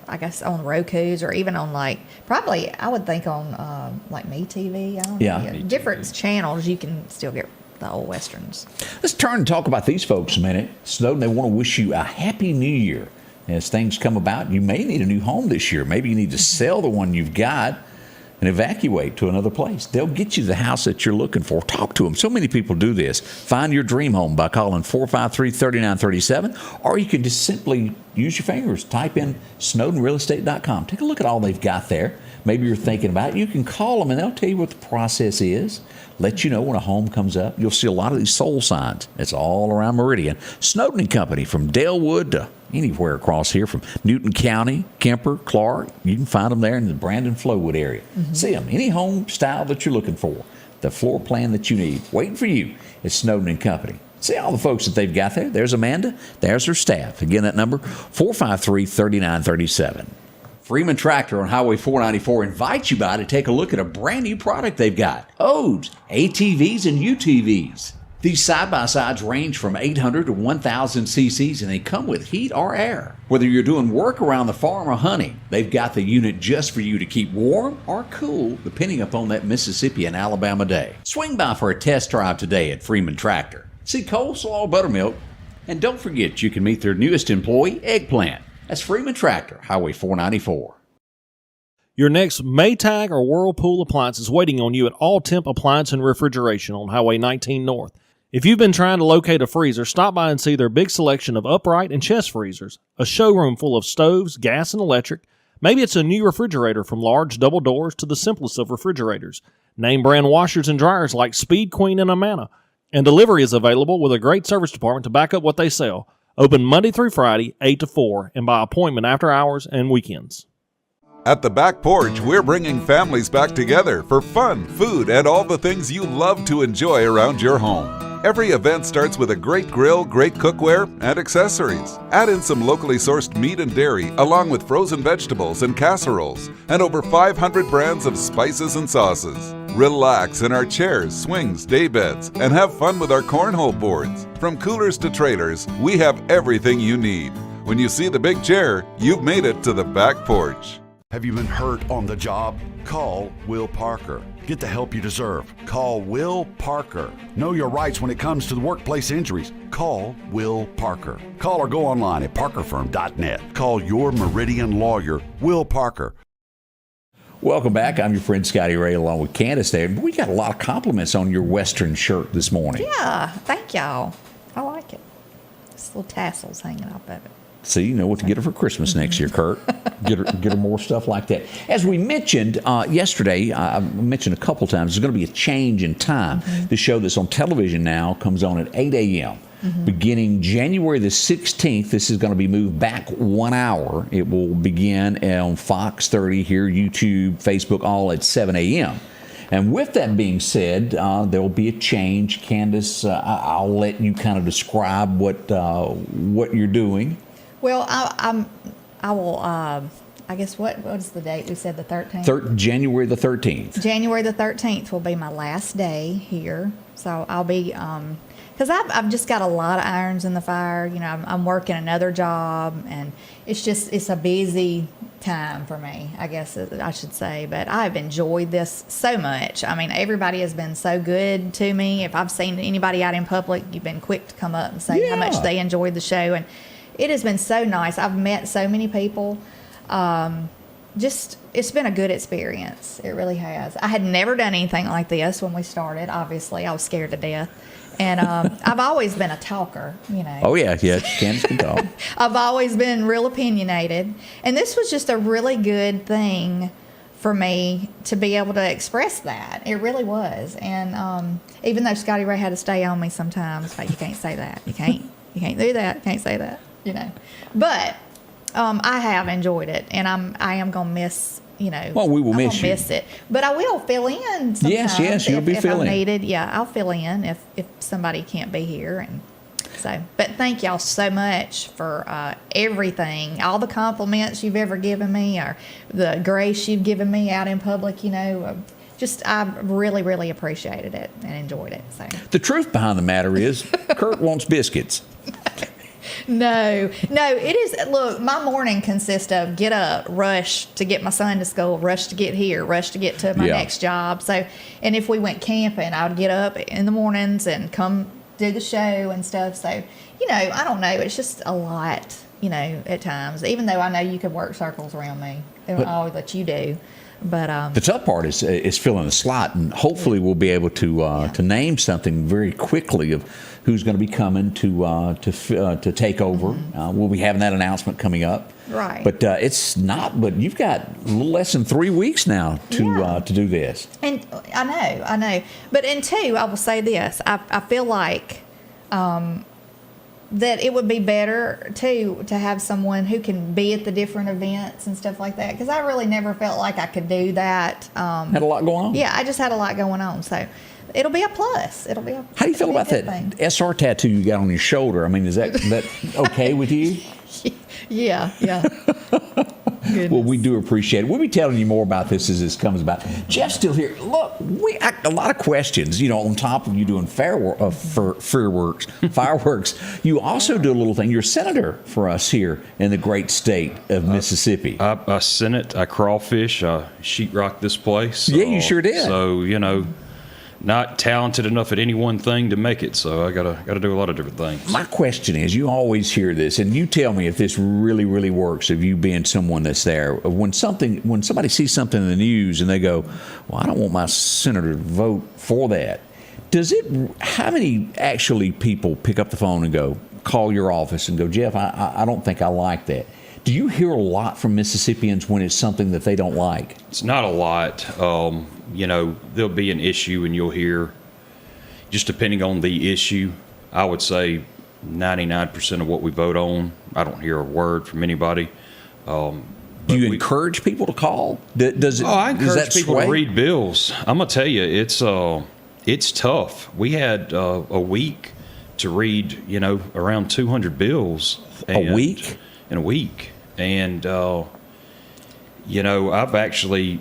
I guess on Roku's or even on like, probably I would think on like MeTV. I don't know. Yeah. Different channels, you can still get the old Westerns. Let's turn and talk about these folks a minute. Snowden, they want to wish you a happy new year. As things come about, you may need a new home this year. Maybe you need to sell the one you've got and evacuate to another place. They'll get you the house that you're looking for. Talk to them. So many people do this. Find your dream home by calling 453-3937, or you can just simply use your fingers. Type in SnowdenRealEstate.com. Take a look at all they've got there. Maybe you're thinking about it. You can call them, and they'll tell you what the process is. Let you know when a home comes up. You'll see a lot of these soul signs. It's all around Meridian. Snowden & Company, from Dalewood to anywhere across here, from Newton County, Kemper, Clarke. You can find them there in the Brandon-Flowood area. Mm-hmm. See them. Any home style that you're looking for. The floor plan that you need. Waiting for you at Snowden & Company. See all the folks that they've got there. There's Amanda. There's her staff. Again, that number, 453-3937. Freeman Tractor on Highway 494 invites you by to take a look at a brand new product they've got. Odes, ATVs, and UTVs. These side-by-sides range from 800 to 1,000 cc's, and they come with heat or air. Whether you're doing work around the farm or hunting, they've got the unit just for you to keep warm or cool, depending upon that Mississippi and Alabama day. Swing by for a test drive today at Freeman Tractor. See coleslaw, buttermilk, and don't forget you can meet their newest employee, Eggplant. That's Freeman Tractor, Highway 494. Your next Maytag or Whirlpool appliance is waiting on you at All Temp Appliance and Refrigeration on Highway 19 North. If you've been trying to locate a freezer, stop by and see their big selection of upright and chest freezers, a showroom full of stoves, gas, and electric. Maybe it's a new refrigerator from large double doors to the simplest of refrigerators. Name brand washers and dryers like Speed Queen and Amana. And delivery is available with a great service department to back up what they sell. Open Monday through Friday, 8 to 4, and by appointment after hours and weekends. At the Back Porch, we're bringing families back together for fun, food, and all the things you love to enjoy around your home. Every event starts with a great grill, great cookware, and accessories. Add in some locally sourced meat and dairy, along with frozen vegetables and casseroles, and over 500 brands of spices and sauces. Relax in our chairs, swings, daybeds, and have fun with our cornhole boards. From coolers to trailers, we have everything you need. When you see the big chair, you've made it to the Back Porch. Have you been hurt on the job? Call Will Parker. Get the help you deserve. Call Will Parker. Know your rights when it comes to the workplace injuries. Call Will Parker. Call or go online at parkerfirm.net. Call your Meridian lawyer, Will Parker. Welcome back. I'm your friend Scotty Ray along with Candace there. We got a lot of compliments on your Western shirt this morning. Yeah, thank y'all. I like it. Just little tassels hanging off of it. So you know what to get her for Christmas next year, Kurt. Get her more stuff like that. As we mentioned yesterday, I mentioned a couple times, there's going to be a change in time. Mm-hmm. The show that's on television now comes on at 8 a.m. Mm-hmm. Beginning January the 16th, this is going to be moved back 1 hour. It will begin on Fox 30 here, YouTube, Facebook, all at 7 a.m. And with that being said, there will be a change. Candace, I'll let you kind of describe what you're doing. Well, I will I guess what is the date? We said the 13th. January the 13th. January the 13th will be my last day here. So I'll be, because I've just got a lot of irons in the fire. You know, I'm working another job, and it's a busy time for me, I guess I should say. But I've enjoyed this so much. I mean, everybody has been so good to me. If I've seen anybody out in public, you've been quick to come up and say how much they enjoyed the show. And it has been so nice. I've met so many people. It's been a good experience. It really has. I had never done anything like this when we started. Obviously, I was scared to death. And I've always been a talker, you know. Oh, yeah. Candace can talk. I've always been real opinionated. And this was just a really good thing for me to be able to express that. It really was. And even though Scotty Ray had to stay on me sometimes, like, you can't say that. You can't do that. You can't say that, you know. But I have enjoyed it. And I am going to miss, you know. Well, we will miss you. Miss it. But I will fill in sometimes. Yes, you'll be filling in. If I'm needed, yeah, I'll fill in if somebody can't be here. And so, but thank y'all so much for everything, all the compliments you've ever given me, or the grace you've given me out in public, you know. I really, really appreciated it and enjoyed it. So the truth behind the matter is, Kurt wants biscuits. No, it is. Look, my morning consists of get up, rush to get my son to school, rush to get here, rush to get to my next job. So, and if we went camping, I would get up in the mornings and come do the show and stuff. So, you know, I don't know. It's just a lot, you know, at times, even though I know you could work circles around me, all that you do. But the tough part is filling the slot, and hopefully we'll be able to name something very quickly of who's going to be coming to take over. We'll be having that announcement coming up. Right. But it's not. But you've got a little less than 3 weeks now to do this. And I know. But and two, I will say this: I feel like that it would be better too to have someone who can be at the different events and stuff like that, because I really never felt like I could do that. Had a lot going on. Yeah, I just had a lot going on, so it'll be a plus. How do you feel about that SR tattoo you got on your shoulder? I mean, is that okay with you? Yeah. Well, we do appreciate it. We'll be telling you more about this as this comes about. Jeff's still here. Look, a lot of questions, you know, on top of you doing fireworks. You also do a little thing. You're a senator for us here in the great state of Mississippi. I senate, I crawfish, I sheetrock this place. Yeah, you sure did. So, you know, not talented enough at any one thing to make it, so I gotta do a lot of different things. My question is, you always hear this, and you tell me if this really, really works, of you being someone that's there. When somebody sees something in the news and they go, well, I don't want my senator to vote for that, how many actually people pick up the phone and go, call your office and go, Jeff, I don't think I like that? Do you hear a lot from Mississippians when it's something that they don't like? It's not a lot. You know, there'll be an issue and you'll hear, just depending on the issue, I would say 99% of what we vote on, I don't hear a word from anybody. Do you encourage people to call? I encourage people to read bills. I'm going to tell you, it's tough. We had a week to read, you know, around 200 bills. A week? In a week. And, you know, I've actually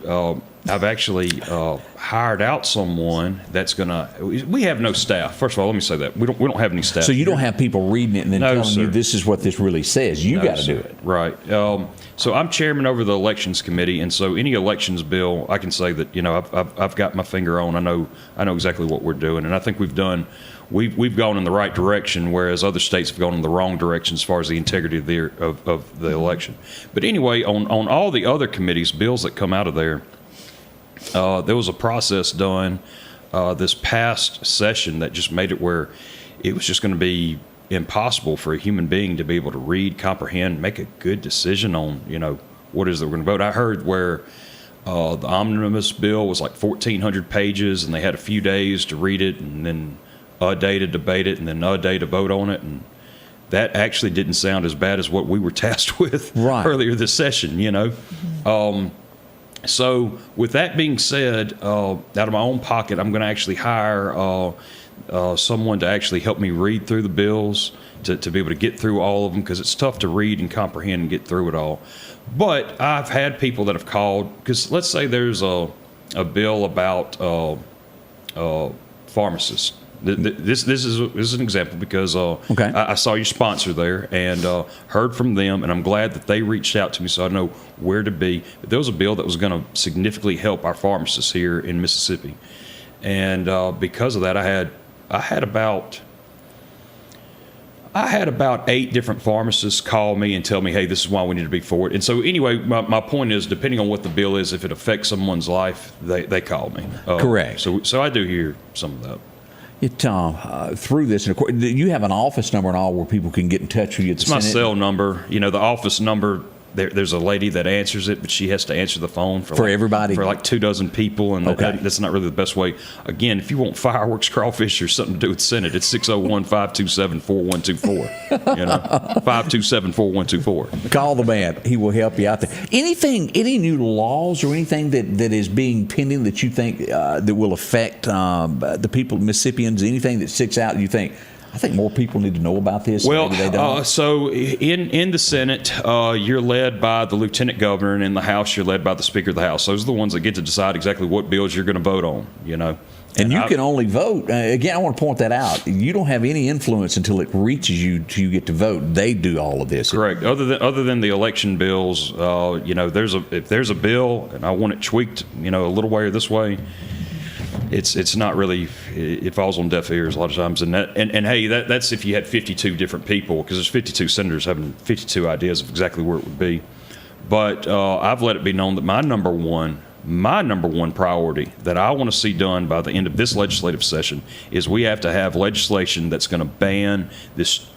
hired out someone that's gonna. We have no staff. First of all, let me say that we don't have any staff. So you don't have people reading it and then telling you this is what this really says. You got to do it, right? So I'm chairman over the elections committee, and so any elections bill, I can say that, you know, I've got my finger on. I know exactly what we're doing, and I think we've gone in the right direction, whereas other states have gone in the wrong direction as far as the integrity of the election. But anyway, on all the other committees, bills that come out of there, there was a process done this past session that just made it where it was just going to be impossible for a human being to be able to read, comprehend, make a good decision on, you know, what it is that we're going to vote. I heard where the omnibus bill was like 1,400 pages, and they had a few days to read it, and then a day to debate it, and then a day to vote on it. And that actually didn't sound as bad as what we were tasked with earlier this session, you know. Mm-hmm. So with that being said, out of my own pocket, I'm going to actually hire someone to actually help me read through the bills to be able to get through all of them, because it's tough to read and comprehend and get through it all. But I've had people that have called, because let's say there's a bill about pharmacists. This is an example, because I saw your sponsor there and heard from them, and I'm glad that they reached out to me so I know where to be. But there was a bill that was going to significantly help our pharmacists here in Mississippi, and because of that, I had about 8 different pharmacists call me and tell me, hey, this is why we need to be for it. And so anyway, my point is, depending on what the bill is, if it affects someone's life, they call me. Correct. So I do hear some of that. Through this, and of course, you have an office number and all where people can get in touch with you. It's my cell number. The office number. There's a lady that answers it, but she has to answer the phone for everybody, for like 24 people, and that's not really the best way. Again, if you want fireworks, crawfish, or something to do with Senate, it's 601-527-4124. 527-4124. Call the man; he will help you out there. Any new laws or anything that is being pending that you think that will affect the people, Mississippians? Anything that sticks out? You think? I think more people need to know about this. Well, maybe they don't. So in the Senate, you're led by the Lieutenant Governor, and in the House, you're led by the Speaker of the House. Those are the ones that get to decide exactly what bills you're going to vote on. And you can only vote. Again, I want to point that out. You don't have any influence until it reaches you to get to vote. They do all of this. Correct. Other than the election bills, if there's a bill and I want it tweaked, a little way or this way, it's not really, it falls on deaf ears a lot of times. And hey, that's if you had 52 different people, because there's 52 senators having 52 ideas of exactly where it would be. But I've let it be known that my number one priority that I want to see done by the end of this legislative session is we have to have legislation that's going to ban this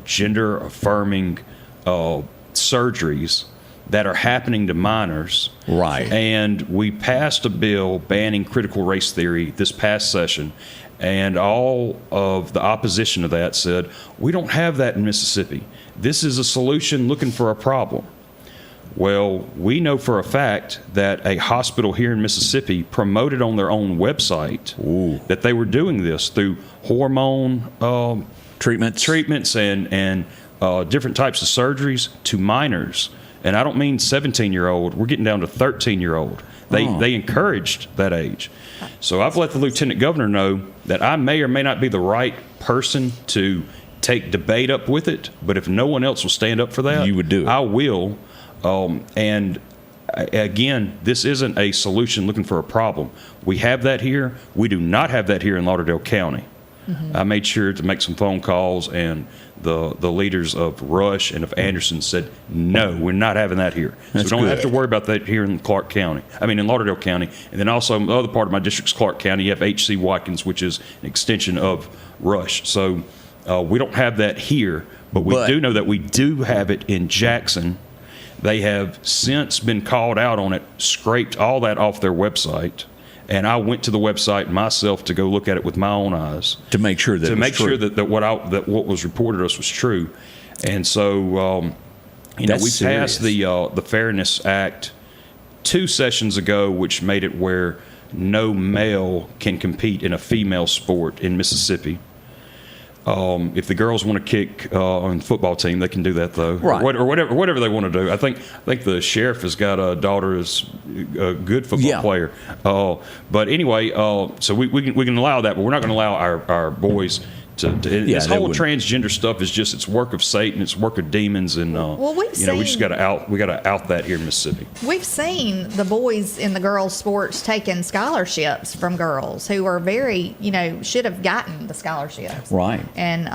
gender affirming surgeries that are happening to minors. Right. And we passed a bill banning critical race theory this past session, and all of the opposition to that said, we don't have that in Mississippi. This is a solution looking for a problem. Well, we know for a fact that a hospital here in Mississippi promoted on their own website that they were doing this through hormone treatments and different types of surgeries to minors. And I don't mean 17-year-old. We're getting down to 13-year-old. They encouraged that age. So I've let the Lieutenant Governor know that I may or may not be the right person to take debate up with it, but if no one else will stand up for that, you would do it. I will. And again, this isn't a solution looking for a problem. We have that here. We do not have that here in Lauderdale County. Mm-hmm. I made sure to make some phone calls, and the leaders of Rush and of Anderson said, no, we're not having that here. So we don't have to worry about that here in Clarke County. I mean, in Lauderdale County. And then also, the other part of my district is Clarke County. You have H.C. Watkins, which is an extension of Rush. So we don't have that here, but we do know that we do have it in Jackson. They have since been called out on it, scraped all that off their website. And I went to the website myself to go look at it with my own eyes to make sure that what was reported to us was true. And so, we passed the Fairness Act 2 sessions ago, which made it where no male can compete in a female sport in Mississippi. If the girls want to kick on the football team, they can do that though, right? Or whatever they want to do. I think the sheriff has got a daughter who's a good football player. But anyway, so we can allow that, but we're not going to allow our boys to this whole transgender stuff is just, it's work of Satan, it's work of demons, and we just got to out that here in Mississippi. We've seen the boys in the girls' sports taking scholarships from girls who are very, should have gotten the scholarships. Right. And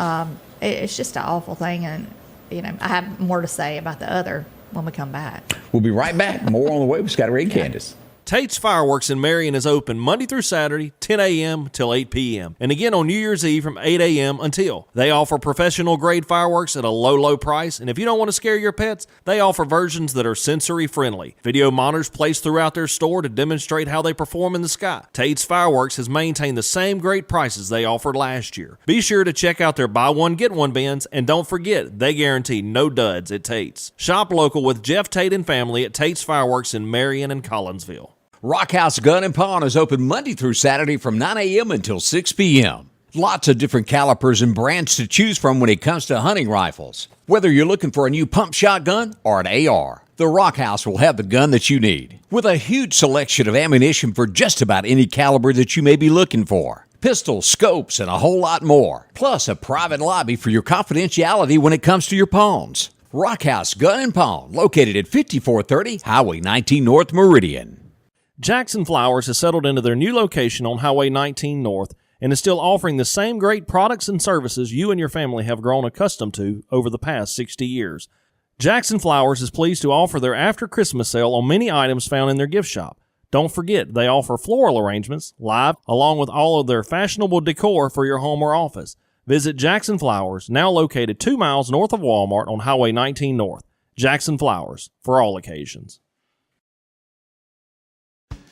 it's just an awful thing, and I have more to say about the other when we come back. We'll be right back. More on the way with Scotty Ray and Candace. Tate's Fireworks in Marion is open Monday through Saturday, 10 a.m. till 8 p.m. and again on New Year's Eve from 8 a.m. until. They offer professional-grade fireworks at a low price, and if you don't want to scare your pets, they offer versions that are sensory-friendly. Video monitors placed throughout their store to demonstrate how they perform in the sky. Tate's Fireworks has maintained the same great prices they offered last year. Be sure to check out their buy one, get one bins, and don't forget, they guarantee no duds at Tate's. Shop local with Jeff Tate and family at Tate's Fireworks in Marion and Collinsville. Rock House Gun and Pawn is open Monday through Saturday from 9 a.m. until 6 p.m. Lots of different calibers and brands to choose from when it comes to hunting rifles. Whether you're looking for a new pump shotgun or an AR, the Rock House will have the gun that you need. With a huge selection of ammunition for just about any caliber that you may be looking for. Pistols, scopes, and a whole lot more. Plus a private lobby for your confidentiality when it comes to your pawns. Rock House Gun and Pawn, located at 5430 Highway 19 North Meridian. Jackson Flowers has settled into their new location on Highway 19 North and is still offering the same great products and services you and your family have grown accustomed to over the past 60 years. Jackson Flowers is pleased to offer their after Christmas sale on many items found in their gift shop. Don't forget, they offer floral arrangements, live, along with all of their fashionable decor for your home or office. Visit Jackson Flowers, now located 2 miles north of Walmart on Highway 19 North. Jackson Flowers, for all occasions.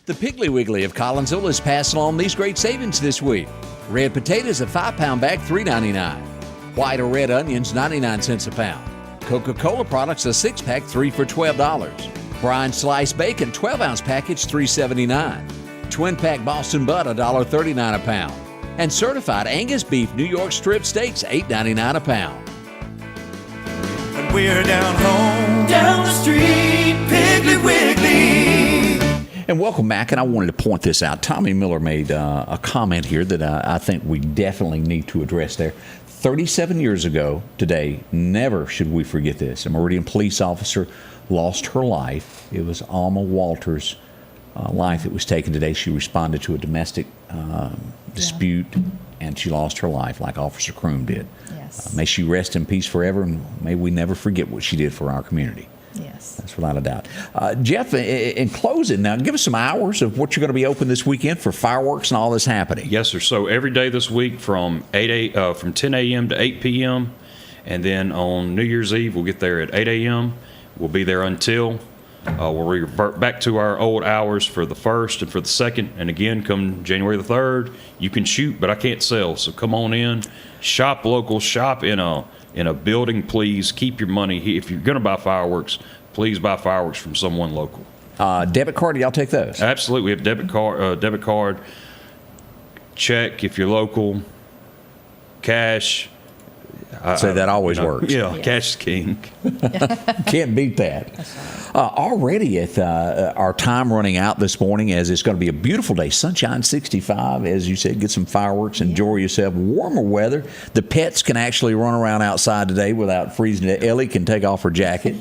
The Piggly Wiggly of Collinsville is passing along these great savings this week. Red potatoes, a 5-pound bag, $3.99. White or red onions, 99 cents a pound. Coca-Cola products, a 6-pack, 3 for $12. Brine sliced bacon, 12-ounce package, $3.79. Twin-pack Boston butt, $1.39 a pound. And certified Angus beef New York strip steaks, $8.99 a pound. And we're down home, down the street, Piggly Wiggly. And welcome back, and I wanted to point this out. Tommy Miller made a comment here that I think we definitely need to address there. 37 years ago today, never should we forget this, a Meridian police officer lost her life. It was Alma Walters' life that was taken today. She responded to a domestic dispute, and she lost her life like Officer Kroom did. Yes. May she rest in peace forever, and may we never forget what she did for our community. Yes. That's without a doubt. Jeff, in closing, now give us some hours of what you're going to be open this weekend for fireworks and all this happening. Yes, sir. So every day this week from 10 a.m. to 8 p.m. And then on New Year's Eve, we'll get there at 8 a.m. We'll be there until we'll revert back to our old hours for the 1st and for the 2nd. And again, come January the 3rd, you can shoot, but I can't sell. So come on in, shop local, shop in a building, please. Keep your money here. If you're going to buy fireworks, please buy fireworks from someone local. Debit card, y'all take those? Absolutely. We have debit card, check if you're local, cash. So that always works. Yeah, cash is king. Can't beat that. Already at our time running out this morning, as it's going to be a beautiful day, sunshine 65, as you said, get some fireworks, enjoy yourself. Warmer weather. The pets can actually run around outside today without freezing. Ellie can take off her jacket.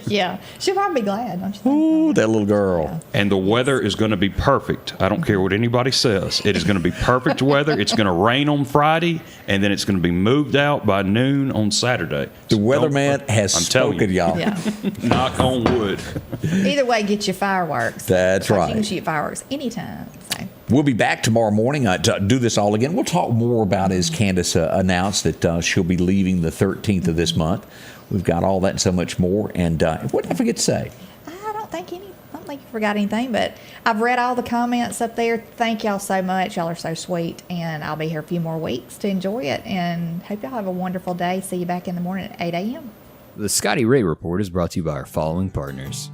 Yeah, she'll probably be glad, don't you think? Ooh, that little girl. Yeah. And the weather is going to be perfect. I don't care what anybody says. It is going to be perfect weather. It's going to rain on Friday, and then it's going to be moved out by noon on Saturday. The weatherman has spoken, y'all. Yeah. Knock on wood. Either way, get your fireworks. That's right. You can shoot fireworks anytime. So. We'll be back tomorrow morning to do this all again. We'll talk more about, as Candace announced, that she'll be leaving the 13th of this month. We've got all that and so much more. And what did I forget to say? I don't think you forgot anything, but I've read all the comments up there. Thank y'all so much. Y'all are so sweet, and I'll be here a few more weeks to enjoy it, and hope y'all have a wonderful day. See you back in the morning at 8 a.m. The Scotty Ray Report is brought to you by our following partners: